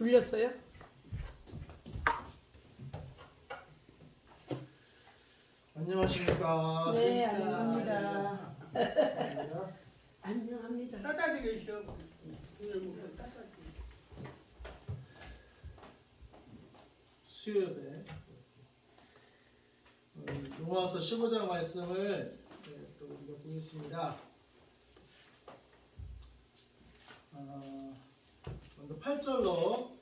돌렸어요? 안녕하십니까? 네, 안녕합니다. 안녕합니다. 따뜻하게 있어. 따뜻하게. 수요일에 로마서 15장 말씀을 또 우리가 보겠습니다. 먼저 8절로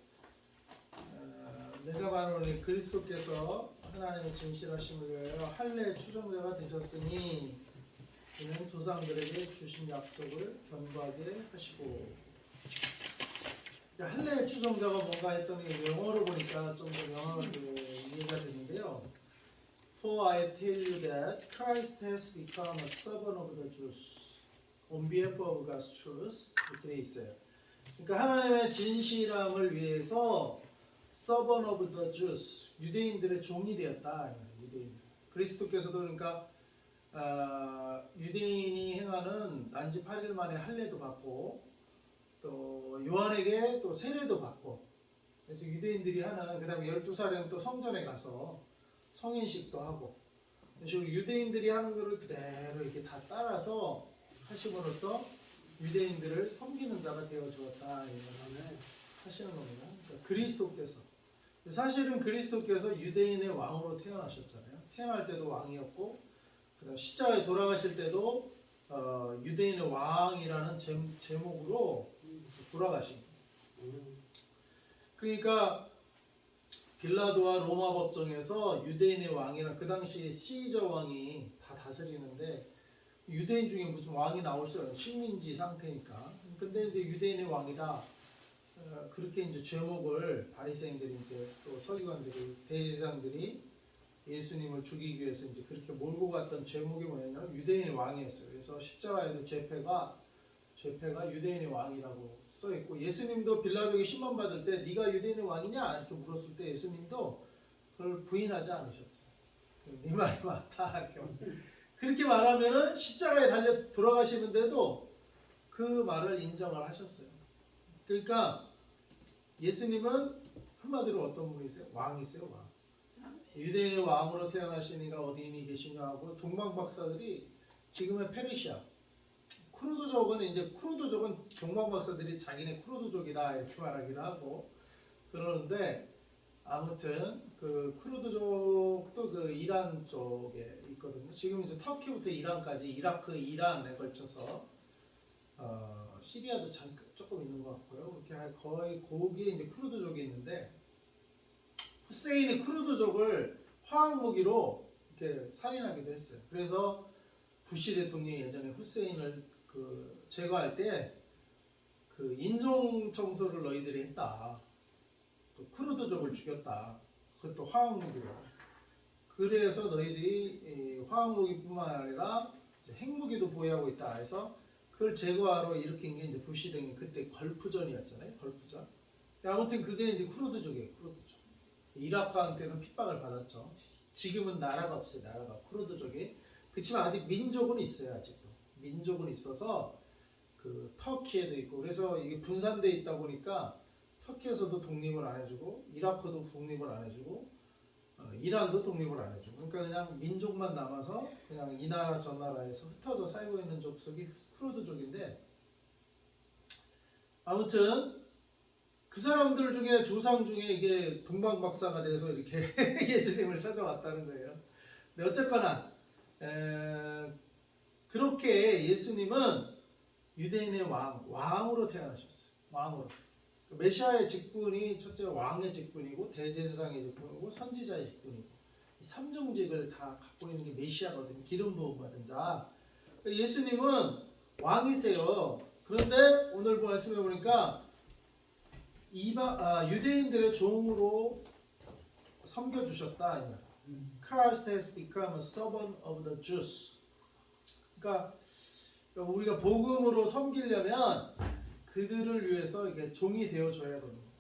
내가 바로 우리 그리스도께서 하나님의 진실하심을 위하여 할례의 추종자가 되셨으니 이는 조상들에게 주신 약속을 견고하게 하시고. 할례의 추종자가 뭔가 했더니 영어로 보니까 좀 더 명확하게 이해가 되는데요. For I tell you that Christ has become a servant of the Jews on behalf of God's truth. 이렇게 돼 있어요. 그러니까 하나님의 진실함을 위해서 servant of the Jews, 유대인들의 종이 되었다. 유대인. 그리스도께서도 그러니까 유대인이 행하는 난지 8일 만에 할례도 받고 또 요한에게 또 세례도 받고, 그래서 유대인들이 하는, 그 다음에 12살에는 또 성전에 가서 성인식도 하고, 그래서 유대인들이 하는 것을 그대로 이렇게 다 따라서 하심으로써 유대인들을 섬기는 자가 되어 주었다 이런 하시는 겁니다. 그러니까 그리스도께서, 사실은 그리스도께서 유대인의 왕으로 태어나셨잖아요. 태어날 때도 왕이었고, 그다음 십자가에 돌아가실 때도 유대인의 왕이라는 제목으로 돌아가신 거예요. 그러니까 빌라도와 로마 법정에서 유대인의 왕이란, 그 당시에 시저 왕이 다 다스리는데 유대인 중에 무슨 왕이 나올 수 없어요. 식민지 상태니까. 근데 이제 유대인의 왕이다. 그렇게 이제 제목을 바리새인들이, 이제 또 서기관들이, 대제사장들이 예수님을 죽이기 위해서 이제 그렇게 몰고 갔던 제목이 뭐냐면 유대인의 왕이었어요. 그래서 십자가에도 죄패가 유대인의 왕이라고 써 있고, 예수님도 빌라도에게 심판 받을 때 네가 유대인의 왕이냐 이렇게 물었을 때 예수님도 그걸 부인하지 않으셨어요. 네 말이 맞다 이렇게. 그렇게 말하면은 십자가에 달려 돌아가시는데도 그 말을 인정을 하셨어요. 그러니까 예수님은 한마디로 어떤 분이세요? 왕이세요, 왕. 유대인의 왕으로 태어나신 이가 어디 계시냐 하고, 동방 박사들이 지금의 페르시아 쿠르드족은, 이제 쿠르드족은 동방 박사들이 자기네 쿠르드족이다 이렇게 말하기도 하고 그러는데, 아무튼 그 쿠르드족도 그 이란 쪽에 있거든요. 지금 이제 터키부터 이란까지, 이라크, 이란에 걸쳐서 시리아도 조금 있는 것 같고요. 이렇게 거의 거기에 이제 쿠르드족이 있는데, 후세인이 쿠르드족을 화학무기로 이렇게 살인하기도 했어요. 그래서 부시 대통령이 예전에 후세인을 제거할 때 그 인종 청소를 너희들이 했다. 또 쿠르드족을 죽였다. 그것도 화학무기로. 그래서 너희들이 화학무기뿐만 아니라 이제 핵무기도 보유하고 있다 해서 그걸 제거하러 일으킨 게 이제 부시 대통령이, 그때 걸프전이었잖아요. 걸프전. 아무튼 그게 이제 쿠르드족이에요. 쿠르드족. 이라크한테는 핍박을 받았죠. 지금은 나라가 없어요. 나라가 쿠르드족이. 그렇지만 아직 민족은 있어요. 아직도 민족은 있어서 그 터키에도 있고, 그래서 이게 분산돼 있다 보니까 터키에서도 독립을 안 해주고, 이라크도 독립을 안 해주고, 이란도 독립을 안 해주고, 그러니까 그냥 민족만 남아서 그냥 이 나라 저 나라에서 흩어져 살고 있는 족속이 쿠르드족인데, 아무튼 그 사람들 중에, 조상 중에 이게 동방 박사가 돼서 이렇게 예수님을 찾아왔다는 거예요. 근데 어쨌거나 그렇게 예수님은 유대인의 왕으로 태어나셨어요. 왕으로. 메시아의 직분이 첫째 왕의 직분이고, 대제사장의 직분이고, 선지자의 직분이고, 이 삼중직을 다 갖고 있는 게 메시아거든요. 기름 부음 받은 자. 예수님은 왕이세요. 그런데 오늘 말씀해 보니까 유대인들의 종으로 섬겨주셨다. Christ has become a servant of the Jews. 그러니까 우리가 복음으로 섬기려면 그들을 위해서 이게 종이 되어줘야 됩니다.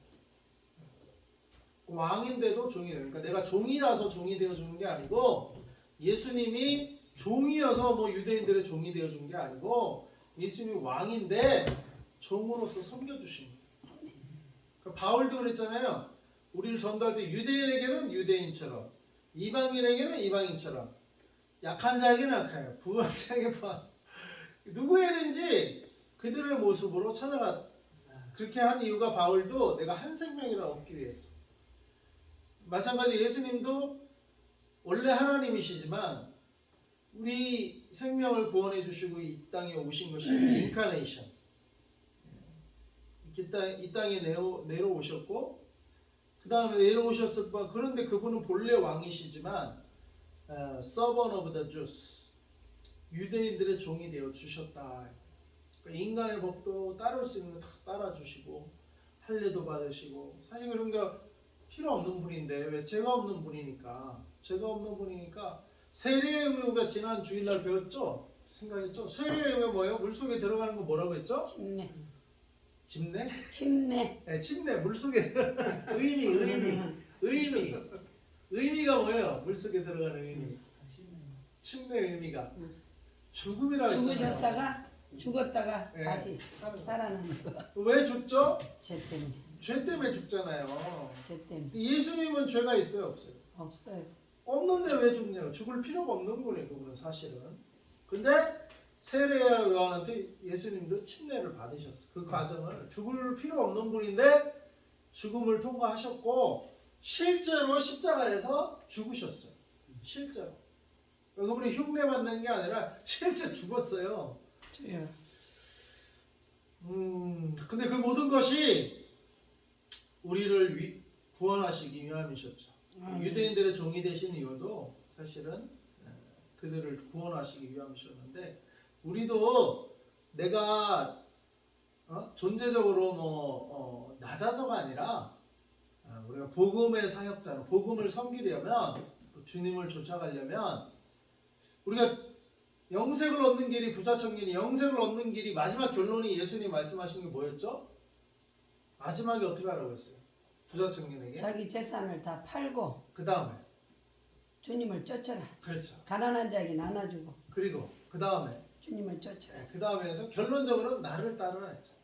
왕인데도 종이 돼요. 그러니까 내가 종이라서 종이 되어주는 게 아니고, 예수님이 종이어서 뭐 유대인들의 종이 되어준 게 아니고, 예수님이 왕인데 종으로서 섬겨주신 거예요. 그러니까 바울도 그랬잖아요. 우리를 전도할 때 유대인에게는 유대인처럼, 이방인에게는 이방인처럼, 약한 자에게는 약해요. 부한 자에게 부한. 누구에든지 그들의 모습으로 찾아가. 그렇게 한 이유가 바울도 내가 한 생명이라 얻기 위해서. 마찬가지로 예수님도 원래 하나님이시지만 우리 생명을 구원해 주시고 이 땅에 오신 것이 인카네이션. 이 땅에 내려오셨고 그 다음에 내려오셨을 뿐 그런데 그분은 본래 왕이시지만 Servant of the Jews, 유대인들의 종이 되어 주셨다. 그러니까 인간의 법도 따를 수 있는 거 다 따라주시고 할례도 받으시고 사실 그런 거 필요 없는 분인데 왜 죄가 없는 분이니까 세례의 의미 우리가 지난 주일날 배웠죠? 생각했죠? 세례의 의미 뭐예요? 물속에 들어가는 거 뭐라고 했죠? 침례. 집내? 침례. 네, 침내 물속에 들어가는 의미가 뭐예요? 물속에 들어가는 의미. 침례의 의미가 죽음이라고 했잖아요. 죽었다가 네. 다시 살아나는 거. 왜 죽죠? 죄 때문에. 죄 때문에 죽잖아요. 죄 때문에. 예수님은 죄가 있어요, 없어요? 없어요. 없는데 왜 죽냐고. 죽을 필요가 없는 거예요, 그분은 사실은. 근데 세례와 요한한테 예수님도 침례를 받으셨어. 그 과정을 죽을 필요 없는 분인데 죽음을 통과하셨고 실제로 십자가에서 죽으셨어요. 실제로. 그분이 흉내 받는 게 아니라 실제 죽었어요. 주여. 근데 그 모든 것이 우리를 구원하시기 위함이셨죠. 유대인들의 종이 되신 이유도 사실은 그들을 구원하시기 위함이셨는데 우리도 내가 존재적으로 낮아서가 아니라 우리가 복음의 사역자로 복음을 섬기려면 주님을 쫓아가려면 우리가 영생을 얻는 길이 부자청년이 영생을 얻는 길이 마지막 결론이 예수님 말씀하신 게 뭐였죠? 마지막에 어떻게 하라고 했어요? 부자청년에게 자기 재산을 다 팔고 그 다음에 주님을 쫓아라. 그렇죠. 가난한 자에게 나눠주고 그리고 그 다음에 주님을 쫓아라. 그 다음에서 결론적으로 나를 따르라 했죠.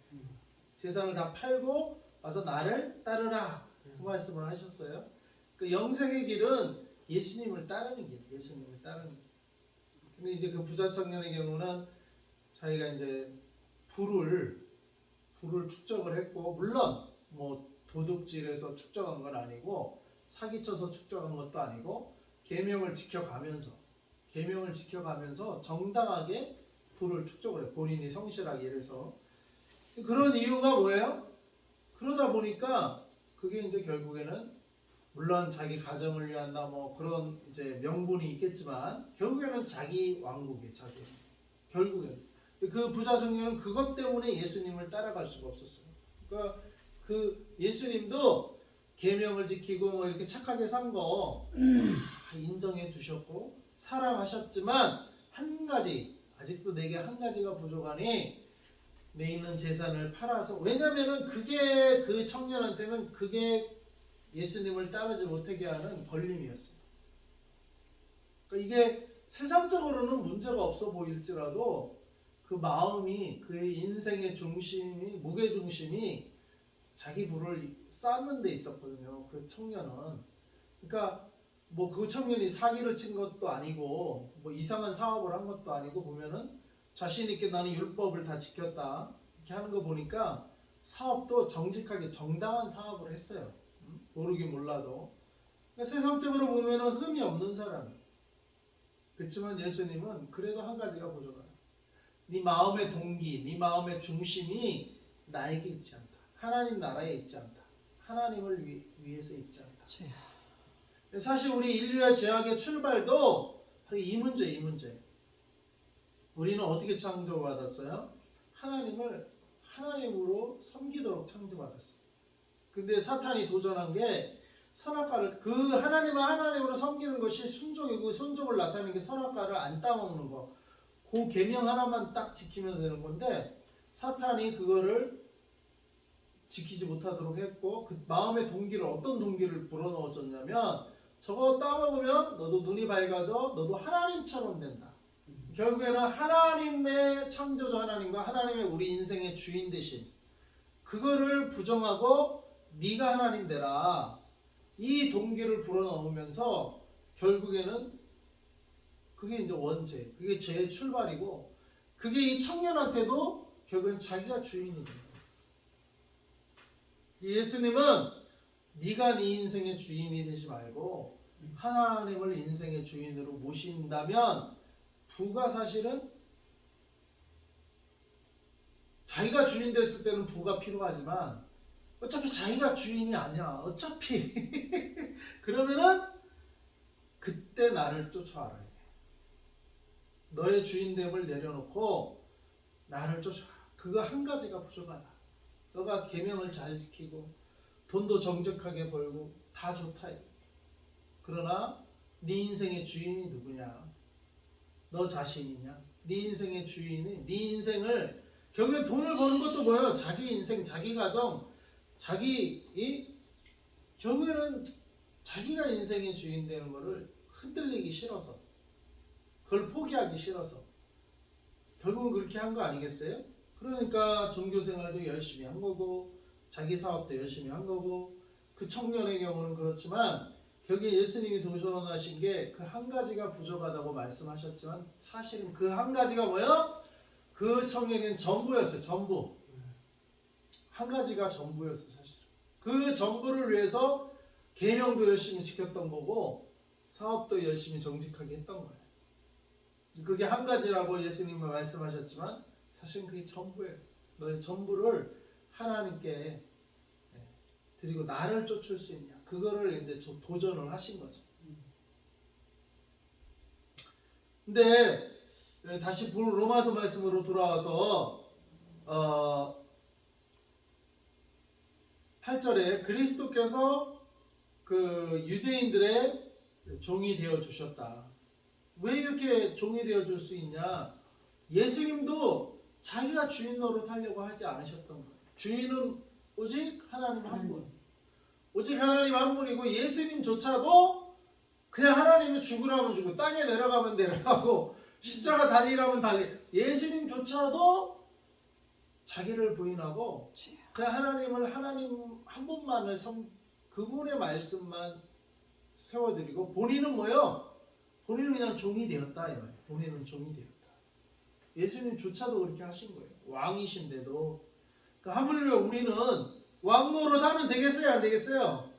재산을 다 팔고 와서 나를 따르라 그 말씀을 하셨어요. 그 영생의 길은 예수님을 따르는 길, 예수님을 따르는 길. 근데 이제 그 부자 청년의 경우는 자기가 이제 부를 축적을 했고 물론 뭐 도둑질해서 축적한 건 아니고 사기쳐서 축적한 것도 아니고 계명을 지켜가면서 정당하게 부를 축적을 해. 본인이 성실하게 일해서. 그런 이유가 뭐예요? 그러다 보니까 그게 이제 결국에는 물론 자기 가정을 위한다 뭐 그런 이제 명분이 있겠지만 결국에는 자기 왕국이 자기 결국에는 그 부자 청년은 그것 때문에 예수님을 따라갈 수가 없었어요. 그러니까 그 예수님도 계명을 지키고 뭐 이렇게 착하게 산 거 인정해 주셨고 사랑하셨지만 한 가지 아직도 내게 한 가지가 부족하니 내 있는 재산을 팔아서 왜냐면은 그게 그 청년한테는 그게 예수님을 따르지 못하게 하는 걸림이었어요. 그러니까 이게 세상적으로는 문제가 없어 보일지라도 그 마음이 그의 인생의 중심이 무게 중심이 자기 부를 쌓는 데 있었거든요. 그 청년은. 그러니까 뭐 그 청년이 사기를 친 것도 아니고 뭐 이상한 사업을 한 것도 아니고 보면은 자신 있게 나는 율법을 다 지켰다 이렇게 하는 거 보니까 사업도 정직하게 정당한 사업을 했어요. 모르긴 몰라도. 그러니까 세상적으로 보면은 흠이 없는 사람. 그렇지만 예수님은 그래도 한 가지가 부족해요. 네 마음의 동기, 네 마음의 중심이 나에게 있지 않다. 하나님 나라에 있지 않다. 하나님을 위해서 있지 않다. 사실 우리 인류의 죄악의 출발도 바로 이 문제. 우리는 어떻게 창조받았어요? 하나님으로 섬기도록 창조받았어요. 근데 사탄이 도전한 게 선악과를 그 하나님을 하나님으로 섬기는 것이 순종이고 순종을 나타내는 게 선악과를 안 따먹는 거. 그 계명 하나만 딱 지키면 되는 건데 사탄이 그거를 지키지 못하도록 했고 그 마음의 동기를 어떤 동기를 불어넣어줬냐면 저거 따먹으면 너도 눈이 밝아져 너도 하나님처럼 된다. 결국에는 하나님의 창조주 하나님과 하나님의 우리 인생의 주인 되신 그거를 부정하고 네가 하나님 되라. 이 동기를 불어넣으면서 결국에는 그게 이제 원죄, 그게 죄의 출발이고, 그게 이 청년한테도 결국엔 자기가 주인이 돼요. 예수님은 네가 네 인생의 주인이 되지 말고 하나님을 인생의 주인으로 모신다면, 부가 사실은 자기가 주인 됐을 때는 부가 필요하지만 어차피 자기가 주인이 아니야. 어차피 그러면은 그때 나를 쫓아와라. 너의 주인됨을 내려놓고 나를 쫓아와. 그거 한 가지가 부족하다. 너가 계명을 잘 지키고 돈도 정직하게 벌고 다 좋다. 그러나 네 인생의 주인이 누구냐? 너 자신이냐? 네 인생의 주인이 네 인생을, 결국엔 돈을 버는 것도 뭐예요? 자기 인생, 자기 가정, 결국에는 자기가 인생의 주인 되는 거를 흔들리기 싫어서, 그걸 포기하기 싫어서 결국은 그렇게 한 거 아니겠어요? 그러니까 종교생활도 열심히 한 거고 자기 사업도 열심히 한 거고, 그 청년의 경우는 그렇지만 결국에 예수님이 도전하신 게 그 한 가지가 부족하다고 말씀하셨지만 사실은 그 한 가지가 뭐예요? 그 청년은 전부였어요. 전부. 한 가지가 전부였어요. 사실 그 전부를 위해서 계명도 열심히 지켰던 거고 사업도 열심히 정직하게 했던 거예요. 그게 한 가지라고 예수님은 말씀하셨지만 사실은 그게 전부예요. 너의 전부를 하나님께 드리고 나를 쫓을 수 있냐, 그거를 이제 도전을 하신 거죠. 근데 다시 로마서 말씀으로 돌아와서 8절에 그리스도께서 그 유대인들의 종이 되어 주셨다. 왜 이렇게 종이 되어 줄 수 있냐? 예수님도 자기가 주인 노릇 하려고 하지 않으셨던 거예요. 주인은 오직 하나님 한 분. 오직 하나님 한 분이고, 예수님조차도 그냥 하나님이 죽으라면 죽고 땅에 내려가면 내려가고 십자가 달리라면 달리, 예수님조차도 자기를 부인하고 그냥 하나님 한 분만을 그분의 말씀만 세워드리고, 본인은 뭐요? 본인은 그냥 종이 되었다 이 말이에요. 본인은 종이 되었다. 예수님조차도 그렇게 하신 거예요. 왕이신데도. 그러니까 하물며 우리는 왕 노릇하면 되겠어요, 안 되겠어요?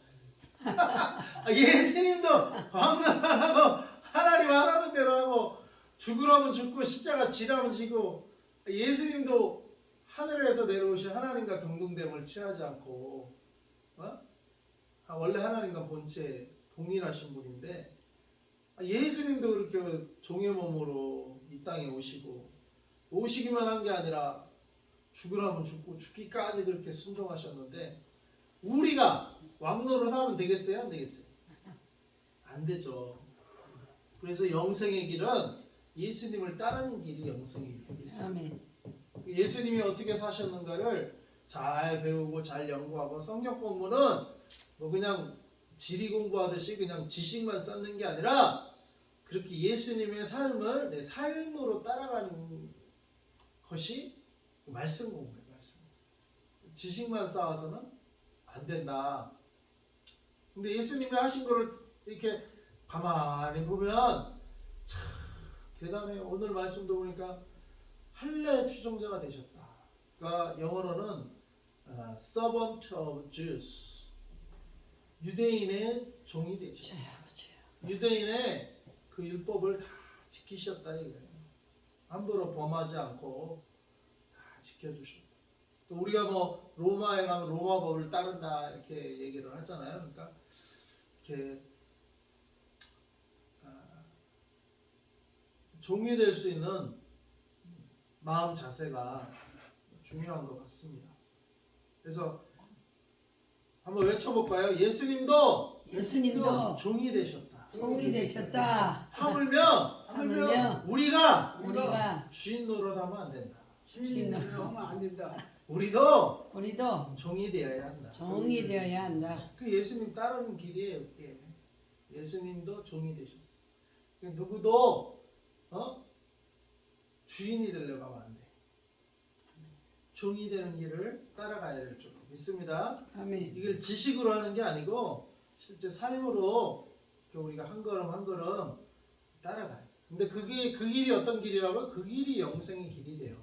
예수님도 왕 노릇하고 하나님 하라는 대로 하고 죽으라면 죽고 십자가 지라면 지고, 예수님도 하늘에서 내려오신 하나님과 동등됨을 취하지 않고 원래 하나님과 본체 동일하신 분인데, 예수님도 그렇게 종의 몸으로 이 땅에 오시기만 한 게 아니라 죽으라면 죽고 죽기까지 그렇게 순종하셨는데, 우리가 왕노릇 하면 되겠어요? 안 되겠어요? 안 되죠. 그래서 영생의 길은 예수님을 따르는 길이 영생의 길이에요. 아멘. 예수님이 어떻게 사셨는가를 잘 배우고 잘 연구하고, 성경 공부는 뭐 그냥 지리 공부하듯이 그냥 지식만 쌓는 게 아니라 그렇게 예수님의 삶을 내 삶으로 따라가는 것이 말씀 공부예요. 말씀. 지식만 쌓아서는 안 된다. 근데 예수님이 하신 거를 이렇게 가만히 보면 참 대단해요. 오늘 말씀도 보니까 할례 추종자가 되셨다. 그러니까 영어로는 servant of Jews, 유대인의 종이 되셨다. 유대인의 그 율법을 다 지키셨다 이거예요. 함부로 범하지 않고 다 지켜주셨다. 또 우리가 뭐 로마에 가면 로마 법을 따른다 이렇게 얘기를 하잖아요. 그러니까 이렇게 종이 될 수 있는 마음 자세가 중요한 것 같습니다. 그래서 한번 외쳐볼까요? 예수님도 종이 되셨다. 종이 되셨다. 하물며 우리가 주인 노릇하면 안 된다. 주인을 하면 안 된다. 우리도 종이 되어야 한다. 종이 되어야 한다. 그 예수님 따르는 길이에요. 그게. 예수님도 종이 되셨어요. 누구도 주인이 되려고 하면 안 돼. 종이 되는 길을 따라가야 될 줄 믿습니다. 아멘. 이걸 지식으로 하는 게 아니고 실제 삶으로 우리가 한 걸음 한 걸음 따라가요. 근데 그게 그 길이 어떤 길이라고? 그 길이 영생의 길이래요.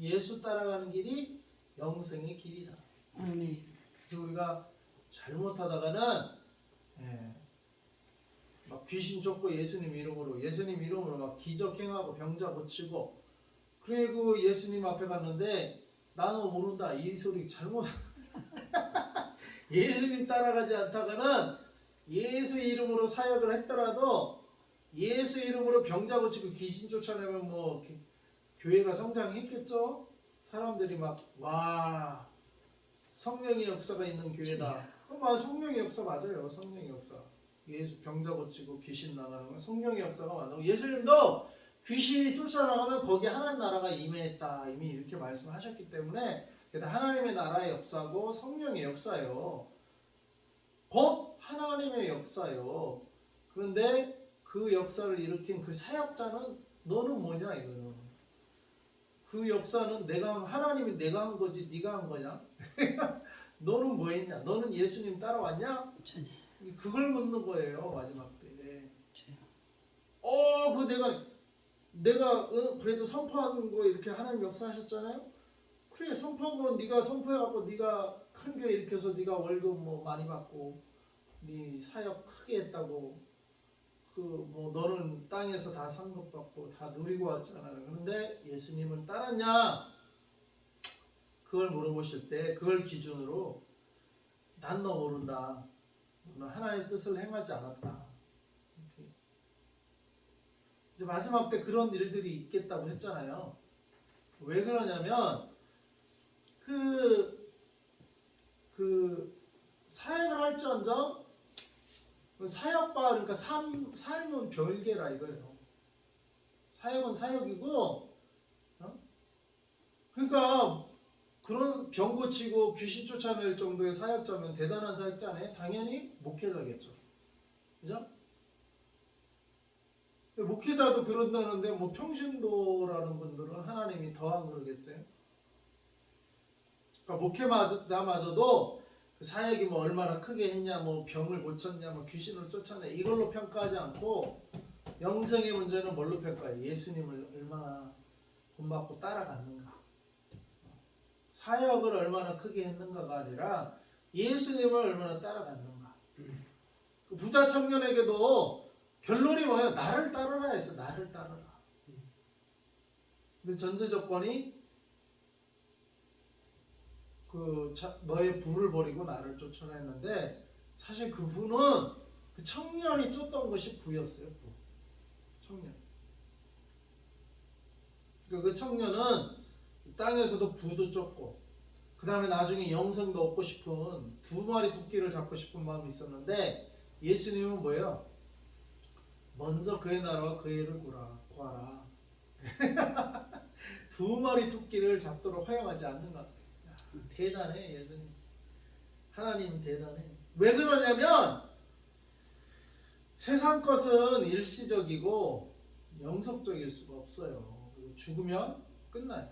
예수 따라가는 길이 영생의 길이다. 아멘. 그래서 우리가 잘못하다가는 막 귀신 쫓고 예수님 이름으로 막 기적 행하고 병자 고치고 그리고 예수님 앞에 갔는데 나는 모른다 이 소리 잘못 예수님 따라가지 않다가는 예수 이름으로 사역을 했더라도 예수 이름으로 병자 고치고 귀신 쫓아내면 뭐 교회가 성장했겠죠? 사람들이 막 와 성령의 역사가 있는 교회다. 성령의 역사 맞아요. 성령의 역사. 예수 병자 고치고 귀신 나가는 건 성령의 역사가 맞아요. 예수님도 귀신이 쫓아나가면 거기에 하나님 나라가 임했다. 이미 이렇게 말씀하셨기 때문에 하나님의 나라의 역사고 성령의 역사요. 곧 하나님의 역사요. 그런데 그 역사를 일으킨 그 사역자는 너는 뭐냐 이거는. 그 역사는 하나님이 내가 한 거지 네가 한 거냐? 너는 뭐 했냐? 너는 예수님 따라왔냐? 그걸 묻는 거예요. 마지막 때. 내가 그래도 선포한 거 이렇게 하나님 역사하셨잖아요. 그래 선포한 거 네가 선포해갖고 네가 큰 교회 일으켜서 네가 월급 뭐 많이 받고 네 사역 크게 했다고 너는 땅에서 다 상급 받고 다 누리고 왔잖아. 그런데 예수님은 따랐냐? 그걸 물어보실 때 그걸 기준으로 난 너 모른다. 너는 하나님의 뜻을 행하지 않았다. 이렇게. 이제 마지막 때 그런 일들이 있겠다고 했잖아요. 왜 그러냐면 사역을 할지언정 사역과 그러니까 삶은 별개라 이거예요. 사역은 사역이고, 그러니까 그런 병 고치고 귀신 쫓아낼 정도의 사역자면 대단한 사역자네. 당연히 목회자겠죠. 그죠? 목회자도 그런다는데 뭐 평신도라는 분들은 하나님이 더 안 그러겠어요? 그러니까 목회자마저도 그 사역이 뭐 얼마나 크게 했냐, 뭐 병을 고쳤냐, 뭐 귀신을 쫓아내 이걸로 평가하지 않고 영생의 문제는 뭘로 평가해요? 예수님을 얼마나 본받고 따라갔는가, 사역을 얼마나 크게 했는가가 아니라 예수님을 얼마나 따라갔는가. 그 부자 청년에게도 결론이 뭐예요? 나를 따르라 했어. 나를 따르라. 근데 전제 조건이 너의 부를 버리고 나를 쫓아라 했는데 사실 그 부는 그 청년이 쫓던 것이 부였어요. 부. 청년. 그러니까 그 청년은 땅에서도 부도 쫓고 그 다음에 나중에 영생도 얻고 싶은 2마리 토끼를 잡고 싶은 마음이 있었는데 예수님은 뭐예요? 먼저 그의 나라와 그의 일을 구하라. 2마리 토끼를 잡도록 허용하지 않는 것 같아요. 대단해 예수님. 하나님은 대단해. 왜 그러냐면 세상 것은 일시적이고 영속적일 수가 없어요. 그리고 죽으면 끝나요.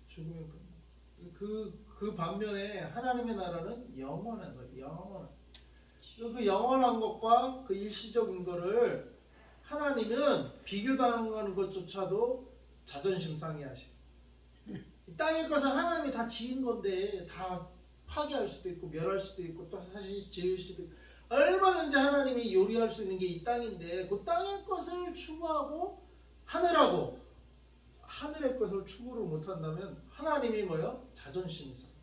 죽으면 끝나요. 그 반면에 하나님의 나라는 영원한 거예요. 영원한. 그 영원한 것과 그 일시적인 거를 하나님은 비교당하는 것조차도 자존심 상해하셔. 이 땅의 것은 하나님이 다 지은 건데 다 파괴할 수도 있고 멸할 수도 있고 또 다시 지을 수도 있고 얼마든지 하나님이 요리할 수 있는 게 이 땅인데 그 땅의 것을 추구하고 하늘의 것을 추구를 못한다면 하나님이 뭐요? 자존심이 상해.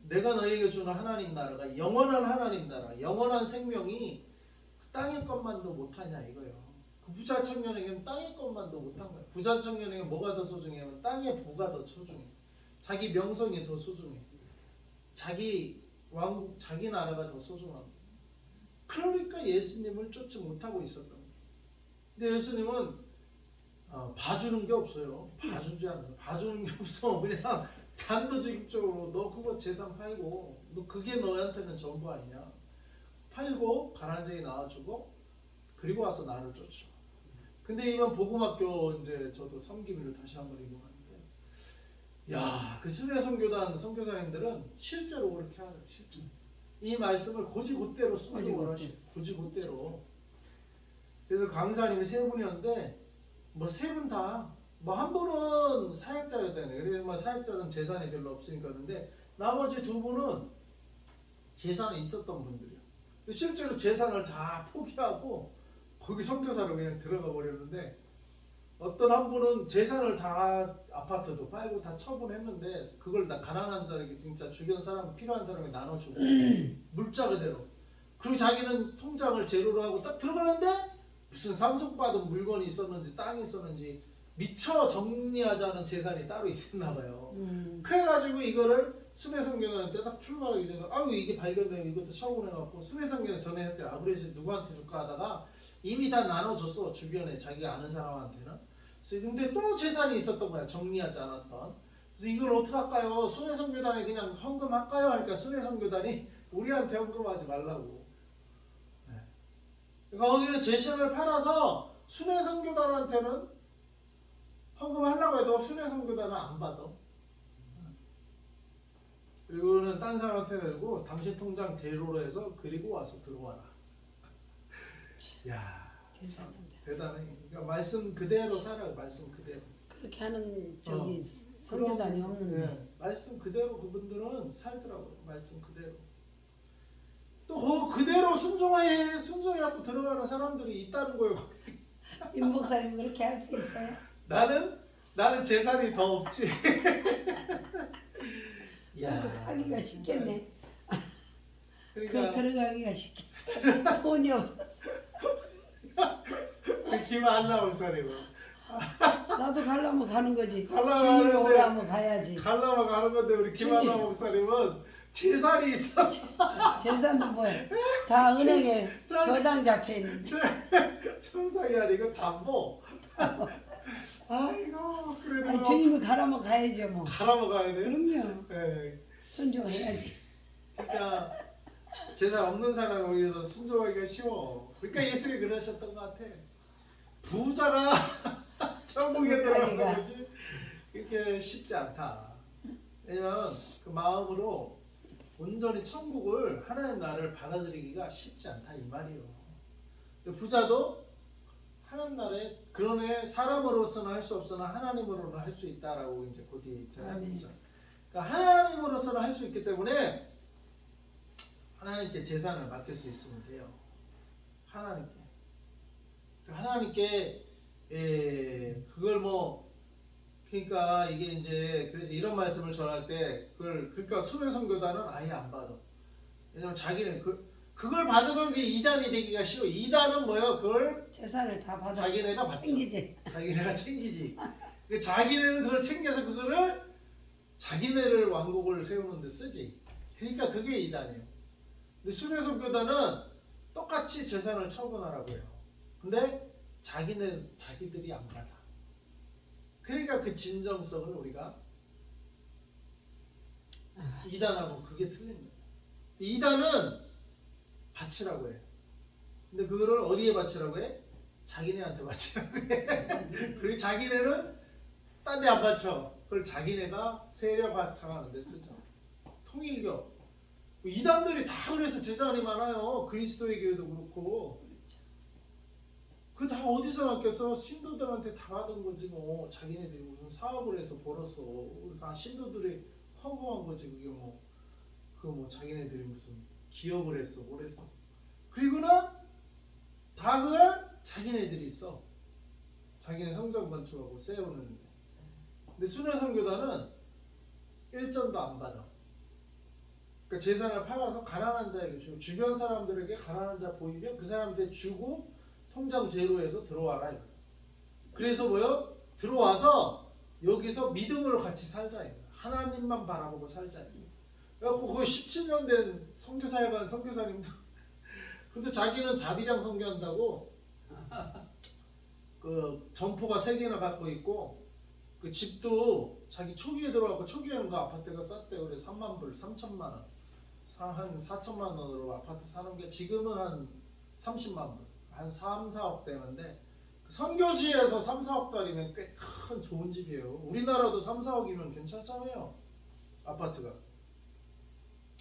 내가 너에게 주는 하나님 나라가 영원한 하나님 나라, 영원한 생명이 땅의 것만도 못하냐 이거예요. 그 부자 청년에게는 땅의 것만도 못한 거예요. 부자 청년에게 뭐가 더 소중해요? 땅의 부가 더 소중해. 자기 명성이 더 소중해. 자기 왕국, 자기 나라가 더 소중하고. 그러니까 예수님을 쫓지 못하고 있었던 거예요. 근데 예수님은 봐주는 게 없어요. 봐주지 않아요. 봐주는 게 없어. 그냥 단도직입적으로 너 그거 재산 팔고 너 그게 너한테는 전부 아니냐. 팔고 가난쟁이 낳아주고 그리고 와서 나를 쫓아. 근데 이번 복음학교 이제 저도 섬김으로 다시 한번 이동하는데 야, 그 순회선교단 선교사님들은 실제로 그렇게 하죠. 실제. 이 말씀을 고지곧대로 순종을 하시. 고지곧대로. 그래서 강사님이 세 분이었는데 뭐 세 분 다 뭐 한 분은 사역자였다네. 그래서 뭐 사역자는 재산이 별로 없으니까 그런데 나머지 두 분은 재산이 있었던 분들이야. 실제로 재산을 다 포기하고 거기 선교사로 그냥 들어가 버렸는데 어떤 한 분은 재산을 다 아파트도 팔고 다 처분했는데 그걸 다 가난한 자에게 진짜 주변 사람 필요한 사람에 나눠주고 물자 그대로. 그리고 자기는 통장을 제로로 하고 딱 들어가는데 무슨 상속받은 물건이 있었는지 땅이 있었는지 미처 정리하자는 재산이 따로 있었나 봐요. 그래가지고 이거를 순회선교단한테 딱 출마하기 전에 아유 이게 발견되고 이것도 처분해갖고 순회선교단 전에 했대. 아 그래서 누구한테 줄까 하다가 이미 다 나눠줬어. 주변에 자기가 아는 사람한테는. 그래서 근데 또 재산이 있었던 거야. 정리하지 않았던. 그래서 이걸 어떻게 할까요? 순회선교단에 그냥 헌금할까요? 하니까 순회선교단이 우리한테 헌금하지 말라고. 네. 그러니까 거기는 제시를 팔아서 순회선교단한테는 헌금하려고 해도 순회선교단은 안 받아. 그리고는 딴 사람한테 내고 당신 통장 제로로 해서 그리고 와서 들어와라. 야, 대단해. 그러니까 말씀 그대로 살아. 말씀 그대로. 그렇게 하는 저기 선교단이 없는데. 네, 말씀 그대로 그분들은 살더라고요. 말씀 그대로. 또 그대로 순종해갖고 들어가는 사람들이 있다는 거예요. 윤 목사님 그렇게 할 수 있어요? 나는 재산이 더 없지. 야, 하기가 쉽겠네. 그 그러니까 들어가기가 쉽겠어. 돈이 없어. 김한나 목사님은 나도 가려면 가는 거지. 가려면 주님이 가는데 오라면 가야지. 갈라면 가는 건데 우리 김한나 목사님은 재산이 있었어. 재산도 뭐야? 다 은행에 저당 잡혀 있는데. 천상이 아니고 담보. 아이고 그래도 아니, 주님이 가라면 가야죠 뭐. 갈아먹어야 돼. 그럼요. 네. 순종해야지. 그러니까 재산 없는 사람을 위해서 순종하기가 쉬워. 그러니까 예수님이 그러셨던 것 같아. 부자가 천국에 들어가는 것이 그렇게 쉽지 않다. 왜냐면 그 마음으로 온전히 천국을 하나님 나라를 받아들이기가 쉽지 않다 이 말이에요. 부자도 하나님 나라에 그러네 사람으로서는 할 수 없으나 하나님으로는 할 수 있다라고 이제 그 뒤에 있잖아요. 그러니까 하나님으로서는 할 수 있기 때문에 하나님께 재산을 맡길 수 있으면 돼요. 하나님께. 그러니까 하나님께 그걸 뭐 그러니까 이게 이제 그래서 이런 말씀을 전할 때 그러니까 순회선교단은 아예 안 받아. 왜냐면 자기는 그걸 받으면 그게 이단이 되기가 쉬워. 이단은 뭐예요? 그걸 재산을 다 받아. 자기네가 받죠. 챙기지. 자기네가 챙기지. 자기네는 그걸 챙겨서 그거를 자기네를 왕국을 세우는 데 쓰지. 그러니까 그게 이단이에요. 근데 순회선교단은 똑같이 재산을 처분하라고 해요. 근데 자기들이 안 받아. 그러니까 그 진정성을 우리가 이단하고 그게 틀린 거예요. 이단은 바치라고 해. 근데 그거를 어디에 바치라고 해? 자기네한테 바치라고 해. 그리고 자기네는 딴 데 안 바쳐. 그걸 자기네가 세력 바쳐가는 데 쓰죠. 통일교. 이단들이 다 그래서 재산이 많아요. 그리스도의 교회도 그렇고. 그 다 어디서 났겠어? 신도들한테 다 받은 거지 뭐. 자기네들이 무슨 사업을 해서 벌었어. 다 신도들이 허구한 거지. 그게 뭐. 그거 뭐 자기네들이 무슨 기업을 했어. 뭘 했어. 그리고는 다 그걸 자기네들이 있어. 자기네 성전 건축하고 세우는데. 근데 순회선교단은 1전도 안 받아. 그러니까 재산을 팔아서 가난한 자에게 주고 주변 사람들에게 가난한 자 보이면 그 사람한테 주고 통장 제로해서 들어와라. 그래서 뭐요? 들어와서 여기서 믿음으로 같이 살자. 하나님만 바라보고 살자. 그래갖고 거의 17년 된 선교사에 간 선교사님도 근데 자기는 자비랑 선교한다고 그 점포가 3개나 갖고 있고 그 집도 자기 초기에 들어가고 초기에는 그 아파트가 쌌대. 그래 3만 불, 3천만 원, 한 4천만 원으로 아파트 사는 게 지금은 한 30만 불, 한 3, 4억 되는데 선교지에서 3, 4억짜리면 꽤 큰 좋은 집이에요. 우리나라도 3, 4억이면 괜찮잖아요. 아파트가.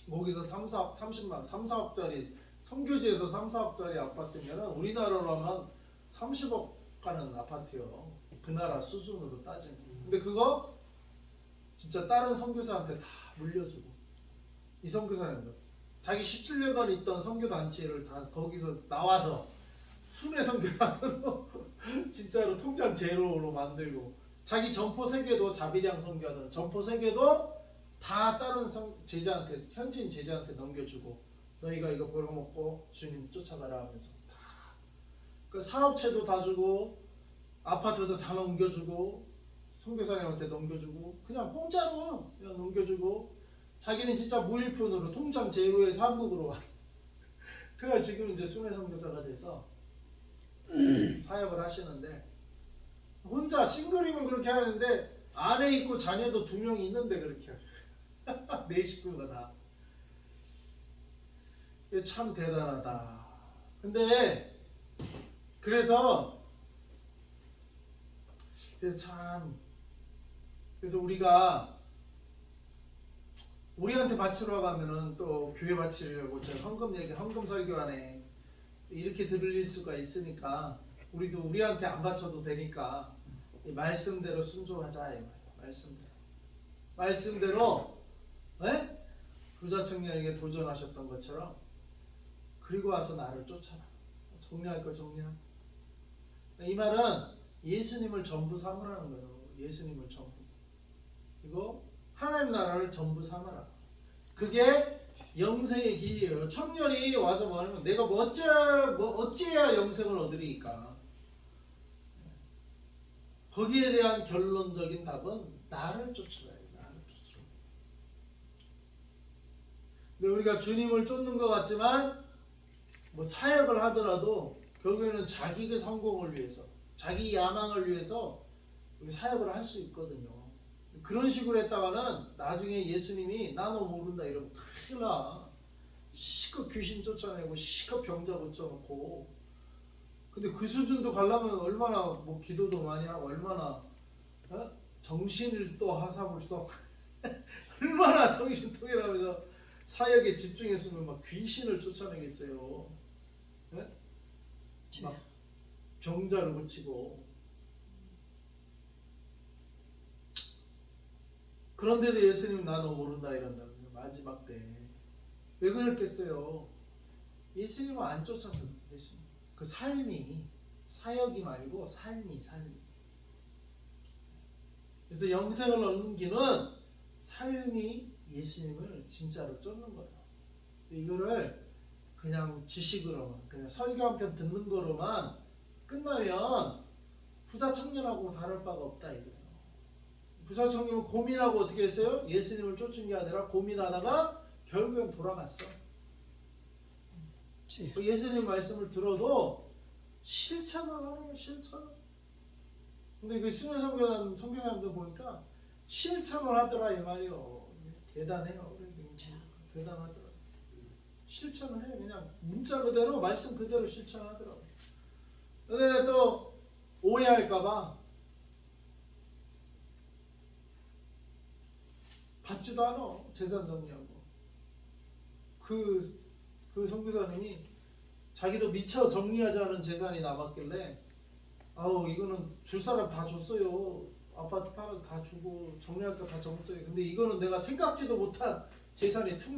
거기서 3, 4억, 30만, 3, 4억짜리 선교지에서 3, 4억짜리 아파트면 우리나라로 하면 30억 가는 아파트요. 그 나라 수준으로 따지면. 근데 그거 진짜 다른 선교사한테 다 물려주고 이 선교사님들 자기 17년간 있던 선교단체를 다 거기서 나와서 순회 선교단으로 진짜로 통장 제로로 만들고 자기 점포 세계도 자비량 선교하는 점포 세계도 다 다른 제자한테 현지인 제자한테 넘겨주고 너희가 이거 벌어먹고 주님 쫓아가라 하면서 다 그 사업체도 다 주고 아파트도 다 넘겨주고 선교사님한테 넘겨주고 그냥 공짜로 그냥 넘겨주고 자기는 진짜 무일푼으로 통장 제로에서 한국으로 와. 그래야 지금 이제 순회 선교사가 돼서 사역을 하시는데 혼자 싱글이면 그렇게 하는데 아내 있고 자녀도 2명이 있는데 그렇게 내 식구가 다. 이게 참 대단하다. 근데 그래서 우리가 우리한테 바치러 가면은 또 교회 바치려고 저 헌금 설교하네 이렇게 들릴 수가 있으니까 우리도 우리한테 안 바쳐도 되니까 이 말씀대로 순종하자 이 말이에요. 말씀대로 네? 부자 청년에게 도전하셨던 것처럼 그리고 와서 나를 쫓아라. 정리할 거 정리하고. 이 말은 예수님을 전부 삼으라는 거예요. 예수님을 전부. 그리고 하나님 나라를 전부 삼아라. 그게 영생의 길이에요. 청년이 와서 말하면 내가 어찌해야 영생을 얻으리까? 거기에 대한 결론적인 답은 나를 쫓으라. 나를 쫓으라. 근데 우리가 주님을 쫓는 것 같지만 뭐 사역을 하더라도 결국에는 자기의 성공을 위해서, 자기 야망을 위해서 우리 사역을 할 수 있거든요. 그런 식으로 했다가는 나중에 예수님이 나 너 모른다 이러면 큰일 나. 시컷 귀신 쫓아내고 시컷 병자 고쳐놓고. 근데 그 수준도 가려면 얼마나 뭐 기도도 많이 하고 얼마나 정신을 또 하사불성 얼마나 정신통일하면서 사역에 집중했으면 막 귀신을 쫓아내겠어요. 네? 막 병자를 고치고. 그런데도 예수님 나도 모른다 이런다는 마지막 때 왜 그랬겠어요? 예수님을 안 쫓아서 예수님 그 삶이 사역이 말고 삶이 그래서 영생을 얻는 길은 삶이 예수님을 진짜로 쫓는 거예요. 이거를 그냥 지식으로만 그냥 설교 한 편 듣는 거로만 끝나면 부자 청년하고 다를 바가 없다 이거예요. 부자 청년은 고민하고 어떻게 했어요? 예수님을 쫓은 게 아니라 고민하다가 결국엔 돌아갔어. 예수님 말씀을 들어도 실천을 하는 거예요. 실천. 근데 그 순회 선교사님들 보니까 실천을 하더라 이 말이요. 대단해요. 대단하더라. 실천을 해. 그냥 문자 그대로 말씀 그대로 실천하더라고. 근데 또 오해할까봐 받지도 않아. 재산 정리하고. 그 선교사님이 자기도 미처 정리하지 않은 재산이 남았길래 아우 이거는 줄 사람 다 줬어요. 아파트 팔아 다 주고 정리할 거 다 정했어요. 근데 이거는 내가 생각지도 못한 재산이 툭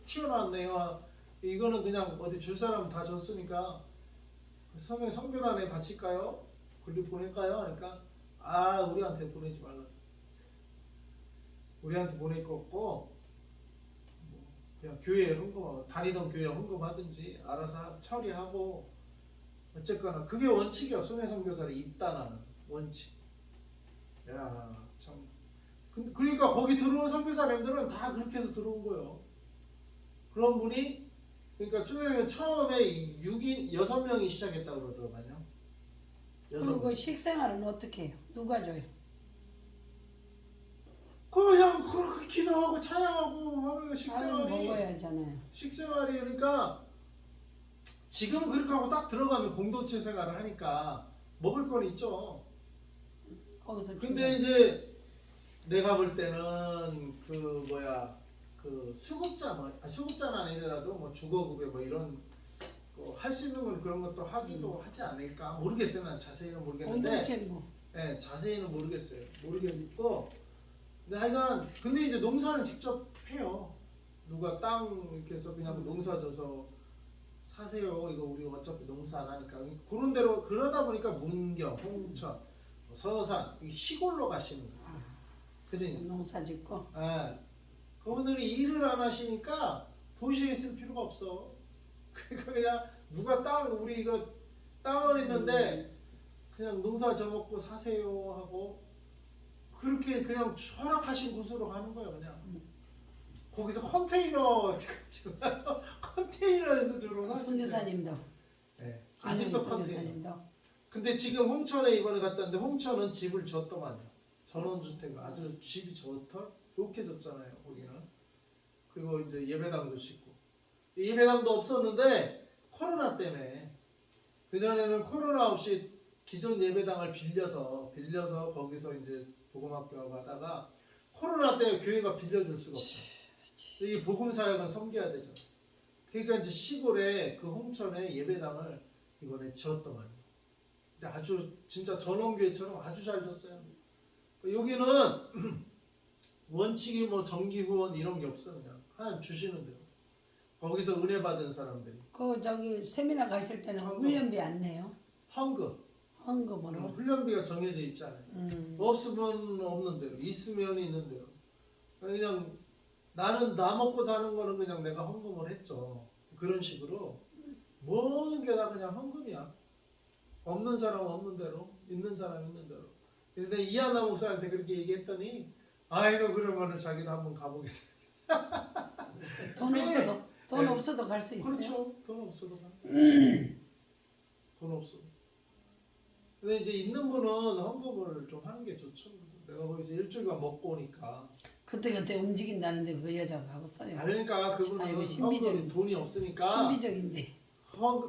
튀어나왔네요. 이거는 그냥 어디 줄 사람 다 줬으니까 선교단에 바칠까요? 글로 보낼까요? 하니까 우리한테 보내지 말라. 우리한테 보낼 거 없고 그냥 교회에 헌금 다니던 교회에 헌금하든지 알아서 처리하고 어쨌거나 그게 원칙이야. 순회 선교사를 입단하는 원칙. 야 참. 그러니까 거기 들어온 선교사님들은 다 그렇게 해서 들어온 거예요. 그런 분이 그러니까 순회는 처음에 6명이 시작했다고 그러더라고요. 그리고 식생활은 어떻게 해요? 누가 줘요? 그냥 그렇게 기도하고 찬양하고 하는 식생활이 먹어야 하잖아요. 식생활이 그러니까 지금은 그렇게 하고 딱 들어가면 공동체 생활을 하니까 먹을 건 있죠. 거기서 근데 이제 내가 볼 때는 그 뭐야 그 수급자 수급자는 아니더라도 뭐 주거급여 뭐 이런 할 수 있는 건 그런 것도 하기도 하지 않을까 모르겠어요. 난 자세히는 모르겠는데 공동체 뭐 네, 자세히는 모르겠어요. 모르겠고 근데 하여간 근데 이제 농사는 직접 해요. 누가 땅 이렇게 해서 그냥 농사져서 사세요. 이거 우리 어차피 농사 안 하니까 그런 대로 그러다 보니까 문경, 홍천, 서산 이 시골로 가시는 거예요. 그러니까 농사 짓고 예. 그분들이 일을 안 하시니까 도시에 있을 필요가 없어. 그러니까 그냥 누가 우리 이거 땅은 있는데 그냥 농사 져먹고 사세요 하고 그렇게 그냥 허락하신 곳으로 가는 거예요. 그냥 거기서 컨테이너 지금 가서 컨테이너에서 주로 사시는 선교사님도 네. 아직도 컨테이너. 선교사님도 근데 지금 홍천에 이번에 갔다는데 홍천은 집을 줬더만요. 전원주택 아주 집이 좋게 줬잖아요. 거기는. 그리고 이제 예배당도 짓고 예배당도 없었는데 코로나 때문에 그전에는 코로나 없이 기존 예배당을 빌려서 거기서 이제 복음학교 가다가 코로나 때 교회가 빌려줄 수가 없어요. 이 복음 사역은 섬겨야 되죠. 그러니까 이제 시골에 그 홍천에 예배당을 이번에 지었더만요. 근데 아주 진짜 전원교회처럼 아주 잘 줬어요. 여기는 원칙이 뭐 정기 후원 이런 게 없어. 그냥 하나님 주시는 대로 거기서 은혜 받은 사람들이 그 저기 세미나 가실 때는 훈련비 안 내요? 헌금으로? 훈련비가 정해져 있잖아요. 없으면 없는 대로 있으면 있는 대로 그냥 나는 나 먹고 사는 거는 그냥 내가 헌금을 했죠. 그런 식으로 모든 게 다 그냥 헌금이야. 없는 사람은 없는 대로 있는 사람은 있는 대로. 그래서 내가 이하나 목사한테 그렇게 얘기했더니 아이고 그러면은 자기도 한번 가보겠다. 돈 없어도 갈 수 있어요? 그렇죠. 돈 없어도 가. 돈 없어. 근데 이제 있는 분은 헌금을 좀 하는 게 좋죠. 내가 거기서 일주일간 먹고 오니까. 그때 움직인다는데 그 여자가 하고 써요. 그러니까 그분은 아이고, 헌금이 돈이 없으니까. 신비적인데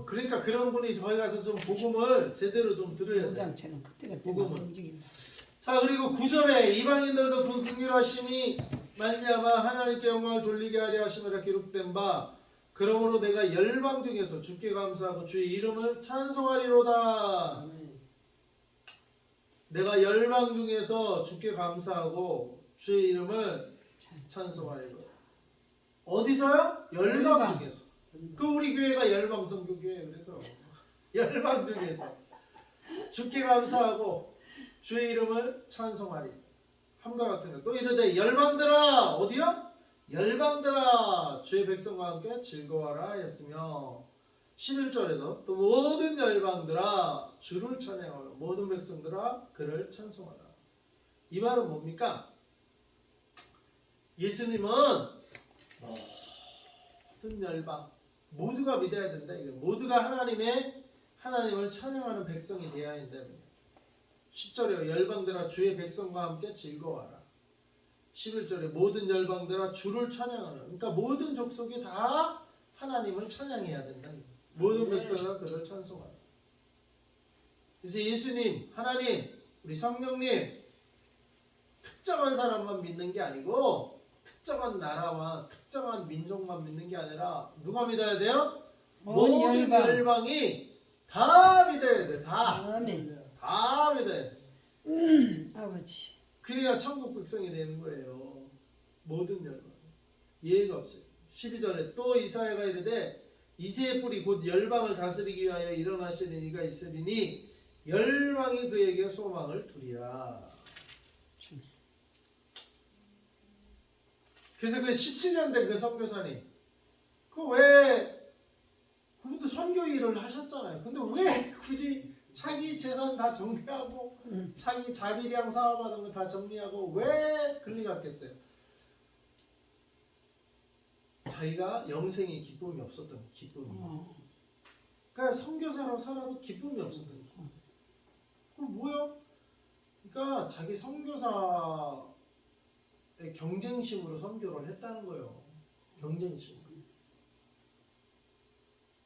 그러니까 그런 분이 저희 가서 좀 복음을 제대로 좀 들어야 돼. 무장체는 그때 막 복음을. 움직인다. 자 그리고 9절에 이방인들도 그 긍휼하심이 말미암아 하나님께 영광을 돌리게 하려 하심이라 기록된 바 그러므로 내가 열방 중에서 주께 감사하고 주의 이름을 찬송하리로다. 내가 열방 중에서 주께 감사하고 주의 이름을 찬송하리로다. 어디서요? 열방 중에서. 그 우리 교회가 열방 선교교회 그래서 열방 중에서 주께 감사하고 주의 이름을 찬송하리. 함과 같은 거. 또 이르되 열방들아 어디요? 열방들아 주의 백성과 함께 즐거워하라 하였으며 11절에도 또 모든 열방들아 주를 찬양하라. 모든 백성들아 그를 찬송하라. 이 말은 뭡니까? 예수님은 모든 열방 모두가 믿어야 된다. 이게 모두가 하나님을 찬양하는 백성이 되어야 한다. 10절에 열방들아 주의 백성과 함께 즐거워하라. 11절에 모든 열방들아 주를 찬양하라. 그러니까 모든 족속이 다 하나님을 찬양해야 된다. 모든 백성은 그를 찬송하라. 그래서 예수님, 하나님, 우리 성령님 특정한 사람만 믿는 게 아니고 특정한 나라와 특정한 민족만 믿는 게 아니라 누가 믿어야 돼요? 모든 열방이 다 믿어야 돼. 다. 아멘. 다 믿어야 돼. 아버지. 그래야 천국 백성이 되는 거예요. 모든 열방. 예의가 없어요. 12절에 또 이사야가 이르되 이새의 뿔이 곧 열방을 다스리기 위하여 일어나시는 이가 있으리니 열방이 그에게 소망을 두리라. 그래서 그 17년 된 그 선교사님 그분도 선교 일을 하셨잖아요. 근데 왜 굳이 자기 재산 다 정리하고 자기 자비량 사업하는 거 다 정리하고 왜 글리 갔겠어요? 자기가 영생의 기쁨이 없었던 기쁨이. 그러니까 선교사로 살아도 기쁨이 없었던 기쁨. 그럼 뭐야? 그러니까 자기 선교사의 경쟁심으로 선교를 했다는 거예요. 경쟁심.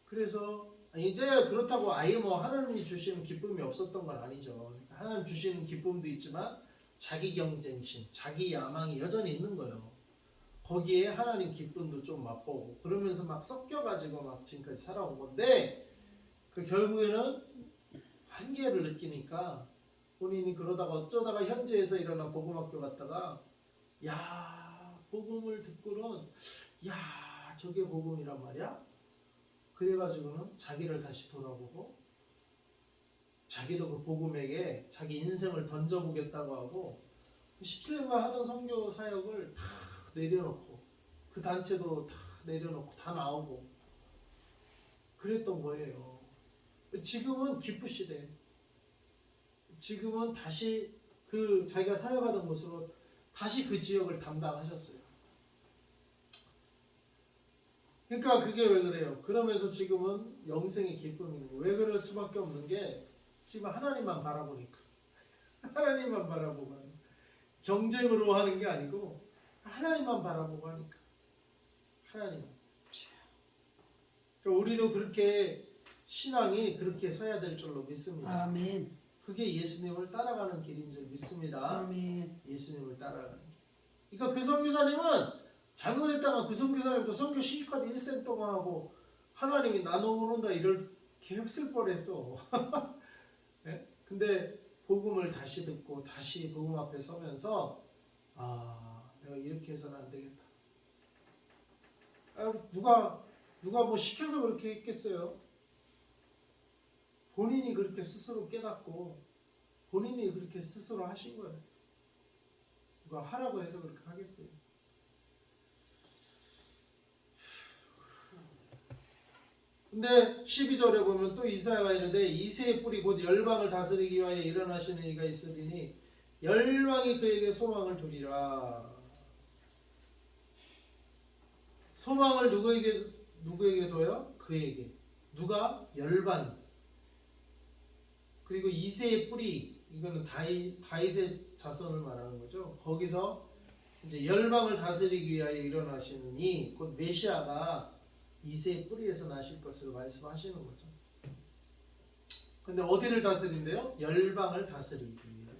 그래서 이제 그렇다고 아예 뭐 하나님이 주시는 기쁨이 없었던 건 아니죠. 하나님 주시는 기쁨도 있지만 자기 경쟁심, 자기 야망이 여전히 있는 거예요. 거기에 하나님 기쁨도 좀 맛보고 그러면서 막 섞여가지고 막 지금까지 살아온 건데 그 결국에는 한계를 느끼니까 본인이 그러다가 어쩌다가 현지에서 일어난 복음학교 갔다가 야 복음을 듣고는 야 저게 복음이란 말이야? 그래가지고는 자기를 다시 돌아보고 자기도 그 복음에게 자기 인생을 던져보겠다고 하고 17년간 하던 선교 사역을 다 내려놓고 그 단체도 다 내려놓고 다 나오고 그랬던 거예요. 지금은 기쁘시대. 지금은 다시 그 자기가 사역하던 곳으로 다시 그 지역을 담당하셨어요. 그러니까 그게 왜 그래요? 그러면서 지금은 영생의 기쁨인 거예요. 왜 그럴 수밖에 없는 게 지금 하나님만 바라보니까 하나님만 바라보고 하는 경쟁으로 하는 게 아니고 하나님만 바라보고 하니까 하나님. 그러니까 우리도 그렇게 신앙이 그렇게 서야 될 줄로 믿습니다. 아멘. 그게 예수님을 따라가는 길인 줄 믿습니다. 아멘. 예수님을 따라가는 길. 그러니까 그 선교사님은 잘못했다가 그 선교사님도 선교 실컷 일생 동안 하고 하나님이 나눠 모른다 이렇게 없을 뻔했어. 네? 근데 복음을 다시 듣고 다시 복음 앞에 서면서 아 내가 이렇게 해서는 안 되겠다. 아, 누가 뭐 시켜서 그렇게 했겠어요? 본인이 그렇게 스스로 깨닫고 본인이 그렇게 스스로 하신 거예요. 누가 하라고 해서 그렇게 하겠어요? 근데 12절에 보면 또 이사야가 이르되 이새의 뿌리 곧 열방을 다스리기 위하여 일어나시는 이가 있으리니 열방이 그에게 소망을 두리라. 소망을 누구에게 둬요? 그에게. 누가? 열방이. 그리고 이새의 뿌리, 이거는 다윗의 자손을 말하는 거죠. 거기서 이제 열방을 다스리기 위하여 일어나시는 이 곧 메시아가 이새의 뿌리에서 나실 것을 말씀하시는 거죠. 근데 어디를 다스린대요? 열방을 다스리기 위하여.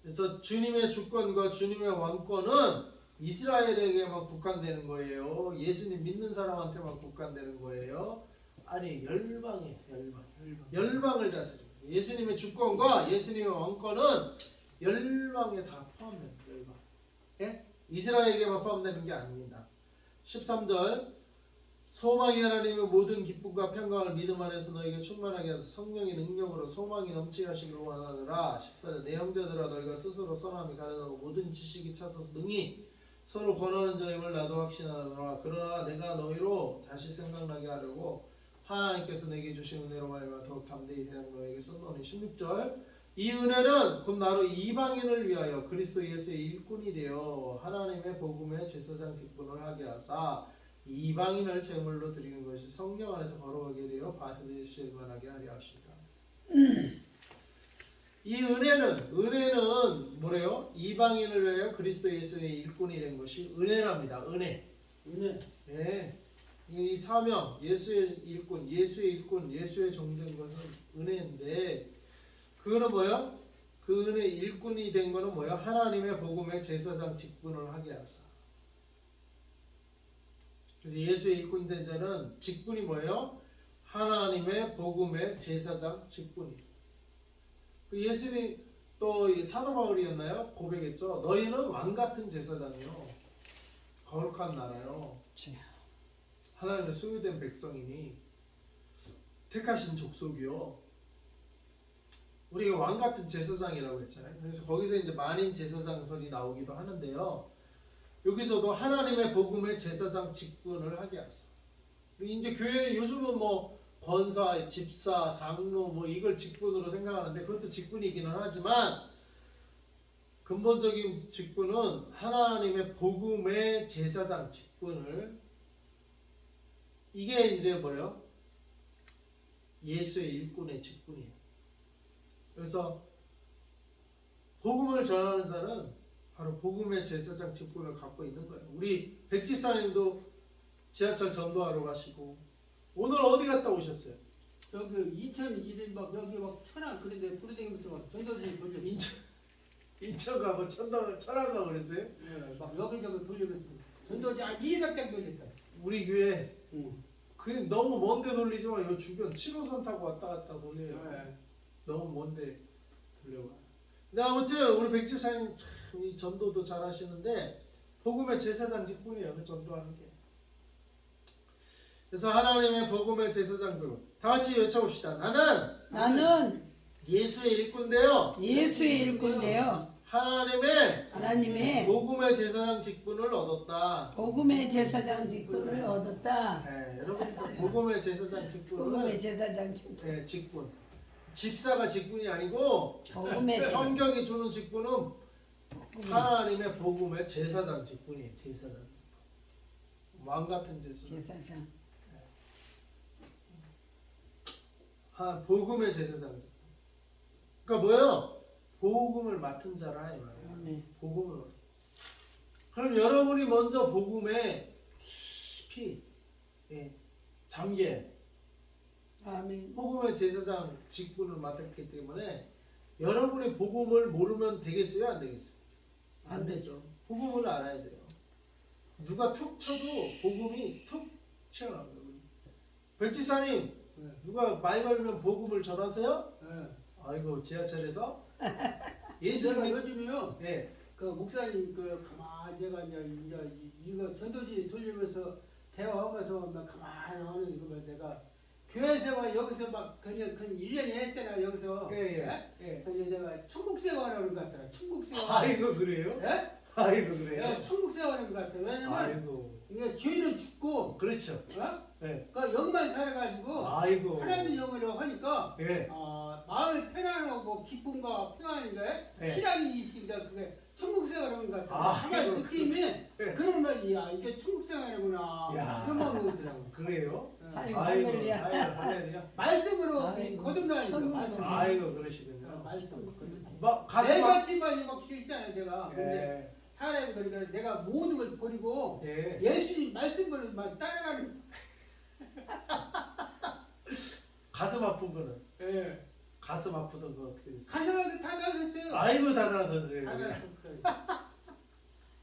그래서 주님의 주권과 주님의 왕권은 이스라엘에게만 국한되는 거예요. 예수님 믿는 사람한테만 국한되는 거예요. 아니 열방을 다스리는 예수님의 주권과 예수님의 왕권은 열방에 다 포함돼요. 열방. 예? 이스라엘에게만 포함되는 게 아닙니다. 13절 소망이 하나님의 모든 기쁨과 평강을 믿음 안에서 너에게 충만하게 하셔서 성령의 능력으로 소망이 넘치게 하시기를 원하노라. 14절 내 형제들아 너희가 스스로 선함이 가능하고 모든 지식이 차서서 능히 서로 권하는 자임을 나도 확신하노라. 그러나 내가 너희로 다시 생각나게 하려고 하나님께서 내게 주신 은혜로 말미암아 더욱 담대히 대한 너에게 선언해. 16절 이 은혜는 곧 나로 이방인을 위하여 그리스도 예수의 일꾼이 되어 하나님의 복음의 제사장 직분을 하게 하사 이방인을 제물로 드리는 것이 성령 안에서 걸어가게 되어 받으실 만하게 하려 하십니다. 이 은혜는 뭐래요? 이방인을 위하여 그리스도 예수의 일꾼이 된 것이 은혜랍니다. 은혜. 예. 이 사명, 예수의 일꾼, 예수의 종된 것은 은혜인데 그거는 뭐야? 그 은혜 일꾼이 된 거는 뭐야? 하나님의 복음의 제사장 직분을 하게 하사. 그래서 예수의 일꾼 된 자는 직분이 뭐예요? 하나님의 복음의 제사장 직분이. 예수님 또 사도 바울이었나요? 고백했죠. 너희는 왕 같은 제사장이요, 거룩한 나라요, 하나님의 소유된 백성이니 택하신 족속이요. 우리가 왕 같은 제사장이라고 했잖아요. 그래서 거기서 이제 만인 제사장설이 나오기도 하는데요. 여기서도 하나님의 복음의 제사장 직분을 하게 하사. 이제 교회 요즘은 뭐 권사, 집사, 장로 뭐 이걸 직분으로 생각하는데 그것도 직분이기는 하지만 근본적인 직분은 하나님의 복음의 제사장 직분을, 이게 이제 뭐예요? 예수의 일꾼의 직분이에요. 그래서 복음을 전하는 자는 바로 복음의 제사장 직분을 갖고 있는 거예요. 우리 백지사님도 지하철 전도하러 가시고 오늘 어디 갔다 오셨어요? 저기 이천 이들 막 여기 막 천안 그런데 돌아다니면서 막 전도지 돌려. 인천 가고 천안 가고 그랬어요? 예, 막 여기저기 돌리면서 전도지 한 200장 돌렸다. 우리 교회 응. 그 너무 먼데 돌리지만 요 주변 7호선 타고 왔다 갔다 돌려요. 예. 너무 먼데 돌려가. 근데 아무튼 우리 백지사님 참 이 전도도 잘 하시는데 복음의 제사장 직분이에요. 그 전도하는 게. 그래서 하나님의 복음의 제사장들 다 같이 외쳐봅시다. 나는 예수의 일꾼인데요. 예수의 일꾼인데요. 하나님의 복음의 제사장 직분을 얻었다. 복음의 제사장 직분을 얻었다. 네, 여러분도 복음의 제사장 직분을 복음의 제사장 직분. 네, 직분. 집사가 직분이 아니고 복음의 성경이 주는 직분은 하나님의 복음의 제사장 직분이에요. 제사장 직분. 마음 같은 제사장. 복음의 제사장 직분. 그러니까 뭐예요? 복음을 맡은 자라 이 말이에요. 아멘. 복음을. 그럼 여러분이 먼저 복음에 깊이 잠겨 아멘. 복음의 제사장 직분을 맡았기 때문에 여러분이 복음을 모르면 되겠어요? 안 되겠어요? 안 되죠. 복음을 알아야 돼요. 누가 툭 쳐도 복음이 툭 튀어나옵니다. 백지사님 네. 누가 말 걸면 복음을 전하세요? 네. 아이고 지하철에서 제가 예수님이 요즘에요. 네. 그 목사님 그 가만 제가 이제 이거 전도지 돌리면서 대화하면서 막 가만히 하는 거 내가 교회 생활 여기서 막 그냥 1년에 했잖아 여기서. 예. 근데 내가 천국 생활하는 것 같더라. 천국 생활. 아이고 그래요? 예? 아이고 그래요? 내가 천국 생활하는 것 같아. 왜냐면 아이고 이게 죄는 죽고, 그렇죠. 어? 네. 그 영만 살아가지고 아이고 하나님의 영으로 하니까 예. 마음이 편안하고 기쁨과 평안인가 네. 희락이 있으니까 그게 천국 생활하는 것 같아. 아이고, 한번 느낌이 네. 그런 말이야. 이게 천국 생활이구나. 야. 그런 마음이 들더라고. 그래요? 아이고, 아이고 할렐루야. 할렐루야. 말씀으로 아이고, 거듭나니까 천국. 말씀. 아이고 그러시군요. 말씀. 막 가슴 막 내같이만 막 있잖아 내가. 근데 사람이 그러니까 내가 모든 걸 버리고 예. 예수님 말씀을 막 따라가는. 가슴 아픈 거는 예. 가슴 아프던 거 어떻게 됐어요? 가슴한테 다 나섰어요. 아이고 다 나서세요. 다 나섰어요.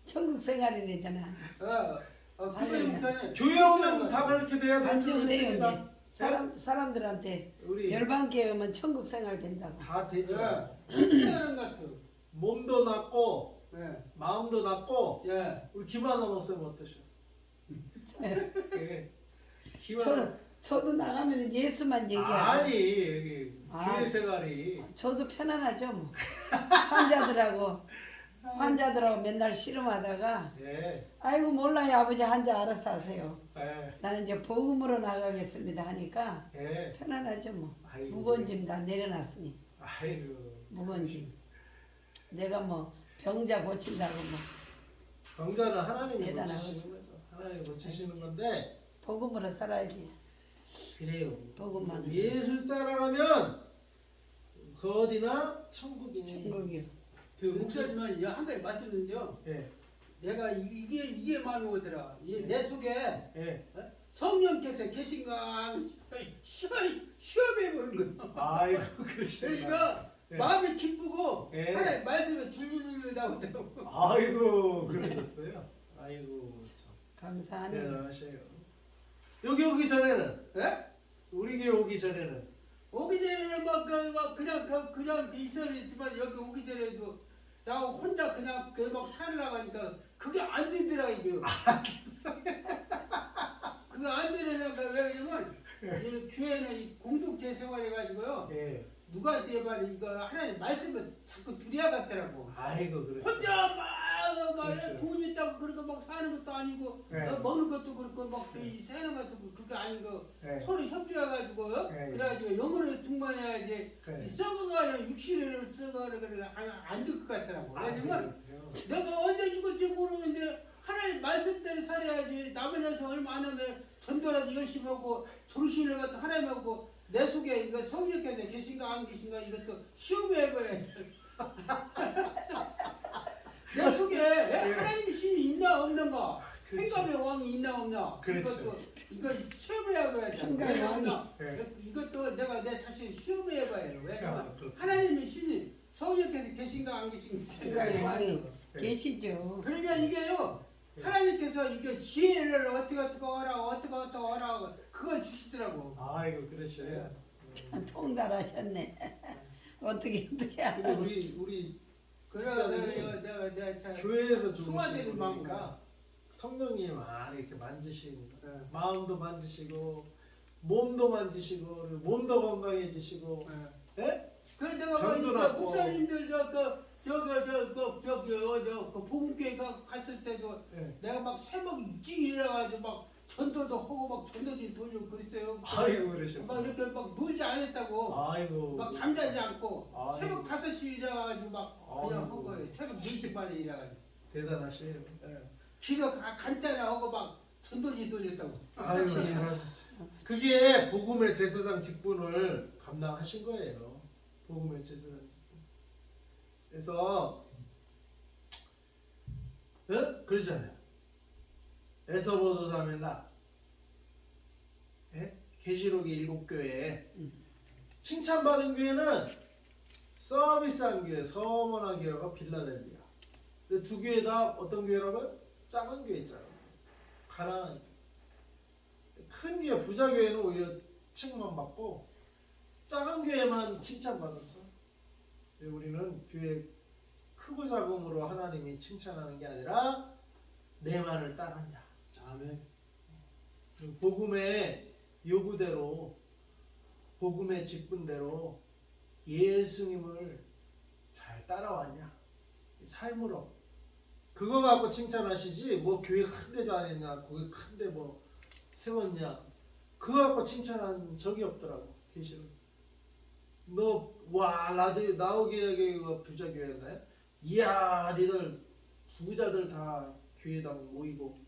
천국 생활이래잖아. 그분의 할렐루야. 목사님. 교회 오면 다 그렇게 돼야 될 줄 반대네요 믿습니다. 이제. 사람들한테 우리 열반교회 오면 천국 생활 된다고. 다 되죠. 천국 같아요. 몸도 낫고 예. 마음도 낫고 예. 우리 김하나 목사님 어떠셔? 예. 저도 나가면 예수만 얘기하죠. 아니 여기 아. 교회 생활이 저도 편안하죠 뭐. 환자들하고 맨날 씨름하다가 예. 아이고 몰라요 아버지 환자 알아서 하세요. 예. 나는 이제 복음으로 나가겠습니다 하니까 예. 편안하죠 뭐. 아이고. 무거운 짐 다 내려놨으니 아이고. 무거운 짐. 내가 뭐 병자 고친다고 뭐 병자는 하나님이 대단하고 고치시는 거죠. 하나님이 고치시는 건데 복음으로 살아야지. 그래요. 복음만 예수 따라가면 그 어디나 천국이니. 천국이요. 그 목사님은 한 가지 말씀인데요. 예. 내가 이게 마음에 오더라. 내 속에 예. 성령께서 계신가 시험해 보는 거. 아이고 그러시구나. 그러니까 예. 마음이 기쁘고 예. 하나님 말씀에 줄줄줄 나오더라고. 아이고 그러셨어요. 아이고 참 감사하네. 대단하셔요. 여기 오기 전에는 예? 우리 교회 오기 전에는 오기 전에는 막 그냥 있었지만 여기 오기 전에도 나 혼자 그냥 막 살으려고 하니까 그게 안 되더라 이게. 그게 안 되려니까 왜 그러냐면 이 교회는 이 공동체 생활해가지고요. 예. 누가 내말 이거 하나님 말씀을 자꾸 들여갔더라고. 아이고 그렇죠. 혼자 막 그렇죠. 돈 있다고 그렇게 막 사는 것도 아니고 네. 먹는 것도 그렇고 막 사는 것도 그게 아니고 네. 서로 협조해가지고 네. 그래가지고 영으로 충만해야지 네. 썩어가 육신을 썩어가 안될 것 같더라고. 왜냐면 그래요. 내가 언제 죽을지 모르는데 하나님 말씀대로 살아야지. 남의 자서 얼마 안 하면 전도라도 열심히 하고 정신을 갖다 하나님하고 내 속에 이거 성령께서 계신가 안 계신가 이것도 시험해 봐야지. 내 속에 하나님 신이 있나 없는가 그렇지. 행감의 왕이 있나 없나? 그렇죠. 이거 시험해봐야 돼. 행감의 왕이. 이것도 내가 내 자신 시험해봐야 해. 왜냐면 그렇구나. 하나님의 신이 성령께서 계신가 안 계신가? 행감의 왕이 네. 계시죠. 그러니까 이게요. 하나님께서 이게 지혜를 어떻게 하라 그걸 주시더라고. 아이고 그러셔요. 통달하셨네. 어떻게 근데 하고. 우리 그래서 집사님이 내가 참 교회에서 수화되는 주무시는 마음으로. 거니까 성령님이 많이 이렇게 만지시고 네. 마음도 만지시고 몸도 만지시고 그리고 몸도 건강해지시고 네. 예? 그래 내가 병도 보니까 낫고. 목사님들 그 보금교회 갔을 때도 예. 내가 막 새벽 일찍 일어나가지고 막 전도도 하고 막 전도지 돌리고 그랬어요. 아이고 그러셨구나. 막 이렇게 막 놀지 않았다고. 아이고 막 잠자지 않고 아이고. 새벽 5시 일어나가지고 막 그냥 아이고. 한 거예요. 새벽 4시 반에 일어나가지고. 대단하시네요. 예. 기도 간짜나 하고 막 전도지 돌렸다고. 아이고 잘하셨어요. 그게 복음의 제사장 직분을 감당하신 거예요. 복음의 제사장 직분. 그래서 그러잖아요. 에서보도사면라 계시록의 7교회 칭찬받은 교회는 서비스한 교회, 서머나 교회가 빌라델비아. 근데 두 교회 다 어떤 교회라고요? 작은 교회 있잖아요. 가난한 큰 교회, 부자 교회는 오히려 칭찬받고 작은 교회만 칭찬받았어. 우리는 교회 크고 작음으로 하나님이 칭찬하는 게 아니라 내 말을 따르냐. 아멘. 복음의 요구대로, 복음의 직분대로 예수님을 잘 따라왔냐. 삶으로. 그거 갖고 칭찬하시지 뭐 교회 큰데 잘했냐, 거기 큰데 뭐 세웠냐. 그거 갖고 칭찬한 적이 없더라고. 계시는. 너와 나오기가 부자 교회였나요? 이야 니들 부자들 다 교회당 모이고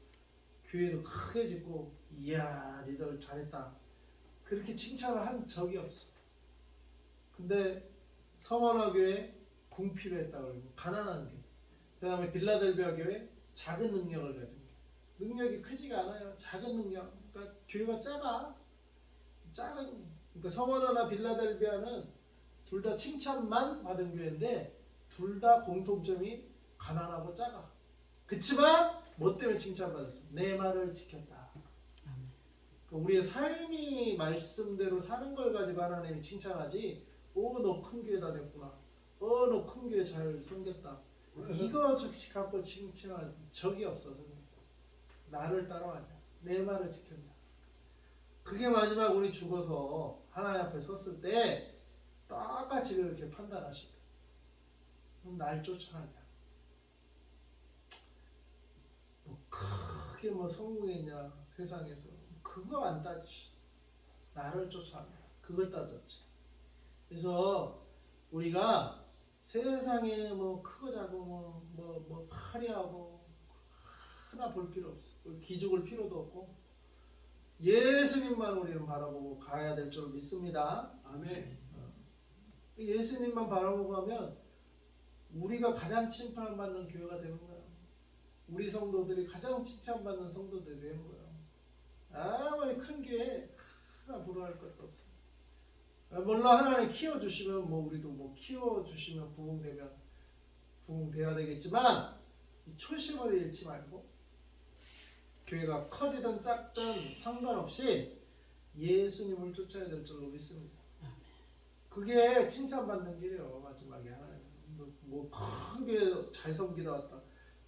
교회도 크게 짓고 이야 니들 잘했다 그렇게 칭찬을 한 적이 없어. 근데 서머나 교회 궁핍했다 그러고 가난한 교회, 그 다음에 빌라델비아 교회 작은 능력을 가진 교회. 능력이 크지가 않아요. 작은 능력. 그러니까 교회가 작아. 그러니까 서머나나 빌라델비아는 둘 다 칭찬만 받은 교회인데 둘 다 공통점이 가난하고 작아. 그치만 뭐 때문에 칭찬받았어? 내 말을 지켰다. 그러니까 우리의 삶이 말씀대로 사는 걸 가지고 하나님이 칭찬하지. 너 큰 교회다 됐구나. 너 큰 교회 잘 섬겼다. 이거 갖고 칭찬한 적이 없어. 나를 따라왔냐. 내 말을 지켰냐. 그게 마지막 우리 죽어서 하나님 앞에 섰을 때 똑같이 그렇게 판단하시고 그럼 날 쫓아가냐. 뭐 크게 뭐 성공했냐 세상에서 그거 안 따지셨어. 나를 쫓아가냐. 그걸 따졌지. 그래서 우리가 세상에 뭐 크고 작고 뭐 화려하고 하나 볼 필요 없어. 기죽을 필요도 없고 예수님만 우리는 바라보고 가야 될 줄 믿습니다. 아멘. 예수님만 바라보고 가면 우리가 가장 칭찬받는 교회가 되는 거야. 우리 성도들이 가장 칭찬받는 성도들이 되는 거야. 아무리 큰 교회 하나 부러워할 것도 없어. 물론 하나님 키워주시면 뭐 우리도 뭐 키워주시면 부흥돼야 되겠지만 이 초심을 잃지 말고 교회가 커지든 작든 상관없이 예수님을 쫓아야 될 줄로 믿습니다. 그게 칭찬받는 길이에요. 마지막에 하나님 뭐 큰 교회 잘 섬기다 왔다.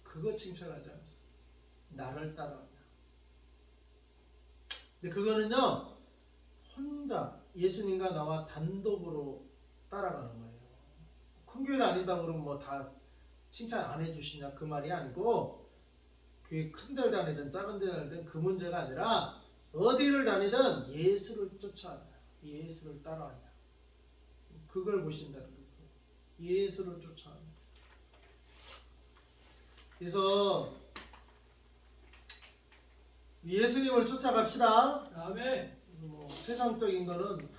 그거 칭찬하지 않았어. 나를 따라왔냐. 근데 그거는요 혼자 예수님과 나와 단독으로 따라가는 거예요. 큰 교회 다닌다 그러면 뭐 다 칭찬 안 해주시냐 그 말이 아니고 교회 큰 데를 다니든 작은 데를 다니든 그 문제가 아니라 어디를 다니든 예수를 쫓아가냐, 예수를 따라가냐. 그걸 보신다는 거예요. 예수를 쫓아가냐. 그래서 예수님을 쫓아갑시다. 아멘. 뭐 세상적인 거는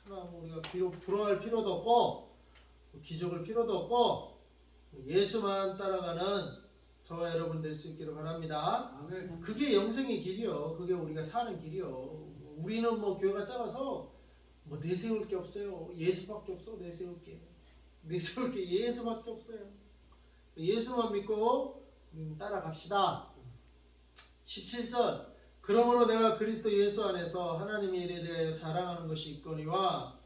하나 우리가 비록 부러워할 필요도 없고 기죽을 필요도 없고 예수만 따라가는 저와 여러분 될 수 있기를 바랍니다. 아멘. 그게 영생의 길이요. 그게 우리가 사는 길이요. 우리는 뭐 교회가 작아서 뭐 내세울 게 없어요. 예수밖에 없어. 내세울 게 예수밖에 없어요. 예수만 믿고 따라갑시다. 17절 그러므로 내가 그리스도 예수 안에서 하나님의 일에 대하여 자랑하는 것이 있거니와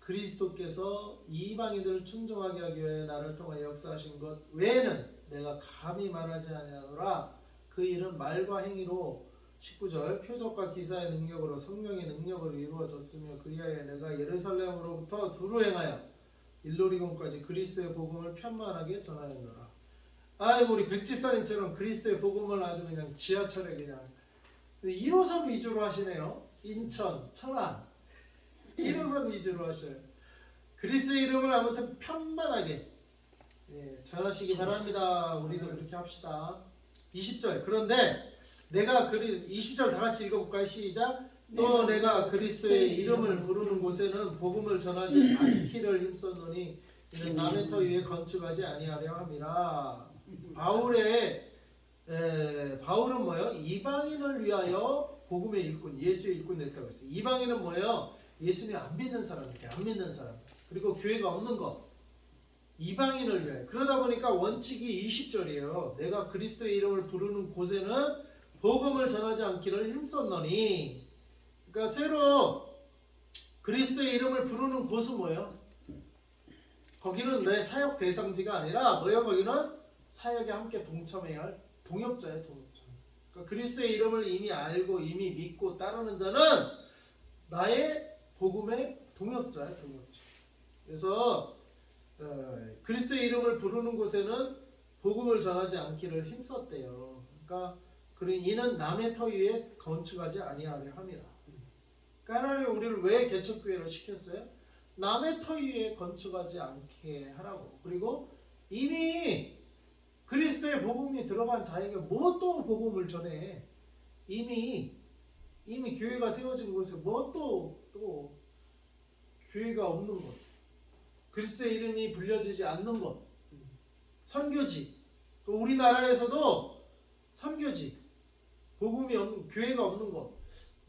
그리스도께서 이방인들을 충성하게 하기 위해 나를 통하여 역사하신 것 외에는 내가 감히 말하지 아니하노라. 그 일은 말과 행위로 19절 표적과 기사의 능력으로 성령의 능력으로 이루어졌으며 그리하여 내가 예루살렘으로부터 두루 행하여 일로리곤까지 그리스도의 복음을 편만하게 전하였노라. 아이고 우리 백집사님처럼 그리스도의 복음을 아주 그냥 지하철에 그냥 1호선 위주로 하시네요. 인천, 천안 1호선 위주로 하셔요. 그리스도의 이름을 아무튼 편만하게 전하시기 바랍니다. 우리도 그렇게 합시다. 20절 그런데 내가 20절 다 같이 읽어볼까요? 시작. 또 내가 그리스도의 이름을 부르는 곳에는 복음을 전하지 않기를 힘썼노니 이는 남의 터 위에 건축하지 아니하려 함이라. 바울은 뭐예요? 이방인을 위하여 복음의 일꾼, 예수의 일꾼 됐다고 했어요. 이방인은 뭐예요? 예수님 안 믿는 사람들, 안 믿는 사람. 그리고 교회가 없는 것. 이방인을 위하여. 그러다 보니까 원칙이 20절이에요. 내가 그리스도의 이름을 부르는 곳에는 복음을 전하지 않기를 힘썼노니. 그러니까 새로 그리스도의 이름을 부르는 곳은 뭐예요? 거기는 내 사역 대상지가 아니라 뭐예요? 거기는 사역에 함께 동참해야 할 동역자예요. 동역자. 그러니까 그리스도의 이름을 이미 알고 이미 믿고 따르는 자는 나의 복음의 동역자예요. 동역자. 그래서 그리스도의 이름을 부르는 곳에는 복음을 전하지 않기를 힘썼대요. 그러니까 이는 남의 터 위에 건축하지 아니하려 함이라. 그러니까 하나님 우리를 왜 개척교회로 시켰어요? 남의 터 위에 건축하지 않게 하라고. 그리고 이미 그리스도의 복음이 들어간 자에게 뭐 또 복음을 전해? 이미 교회가 세워진 곳에 뭐 또 교회가 없는 곳, 그리스도의 이름이 불려지지 않는 곳, 선교지. 또 우리나라에서도 선교지, 복음이 없는 교회가 없는 곳,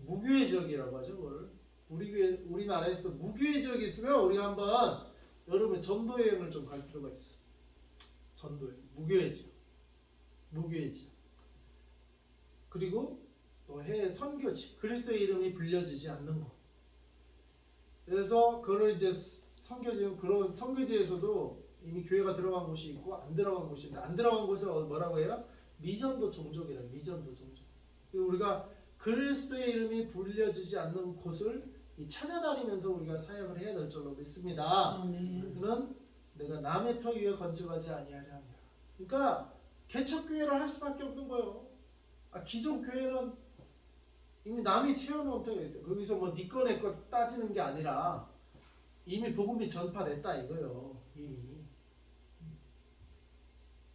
무교회 지역이라고 하죠. 그걸 우리나라에서도 무교회 지역이 있으면 우리가 한번 여름에 전도 여행을 좀 갈 필요가 있어. 전도 여행, 무교회 지역. 그리고 또 해외 선교지, 그리스도의 이름이 불려지지 않는 곳. 그래서 그런 이제 그런 선교지에서도 이미 교회가 들어간 곳이 있고 안 들어간 곳이 있는데, 안 들어간 곳은 뭐라고 해요? 미전도 종족이라. 미전도 종족. 우리가 그리스도의 이름이 불려지지 않는 곳을 찾아다니면서 우리가 사역을 해야 될 줄로 믿습니다. 그는 내가 남의 터 위에 건축하지 아니하려 합니다. 그러니까 개척교회를 할 수밖에 없는 거예요. 기존 교회는 이미 남이 태워놓은 터에 거기서 뭐 네 거 내 거 따지는 게 아니라 이미 복음이 전파됐다 이거요.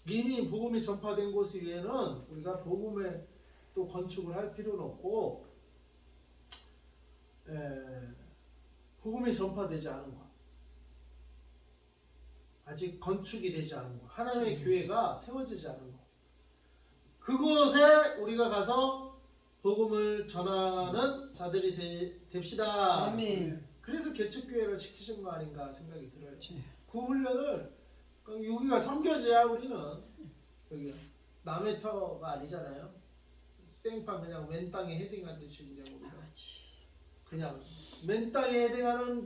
이미 복음이 전파된 곳 위에는 우리가 복음에 또 건축을 할 필요는 없고, 복음이 전파되지 않은 것, 아직 건축이 되지 않은 것, 하나님의 교회가 세워지지 않은 것, 그곳에 우리가 가서 복음을 전하는 자들이 됩시다. 아멘. 그래서 개척교회를 시키신 거 아닌가 생각이 들어요. 그 훈련을, 여기가 선교지야. 우리는 여기 남의 터가 아니잖아요. 생판 그냥 맨 땅에 헤딩하듯이 그냥 우리가 그냥 맨 땅에 헤딩하는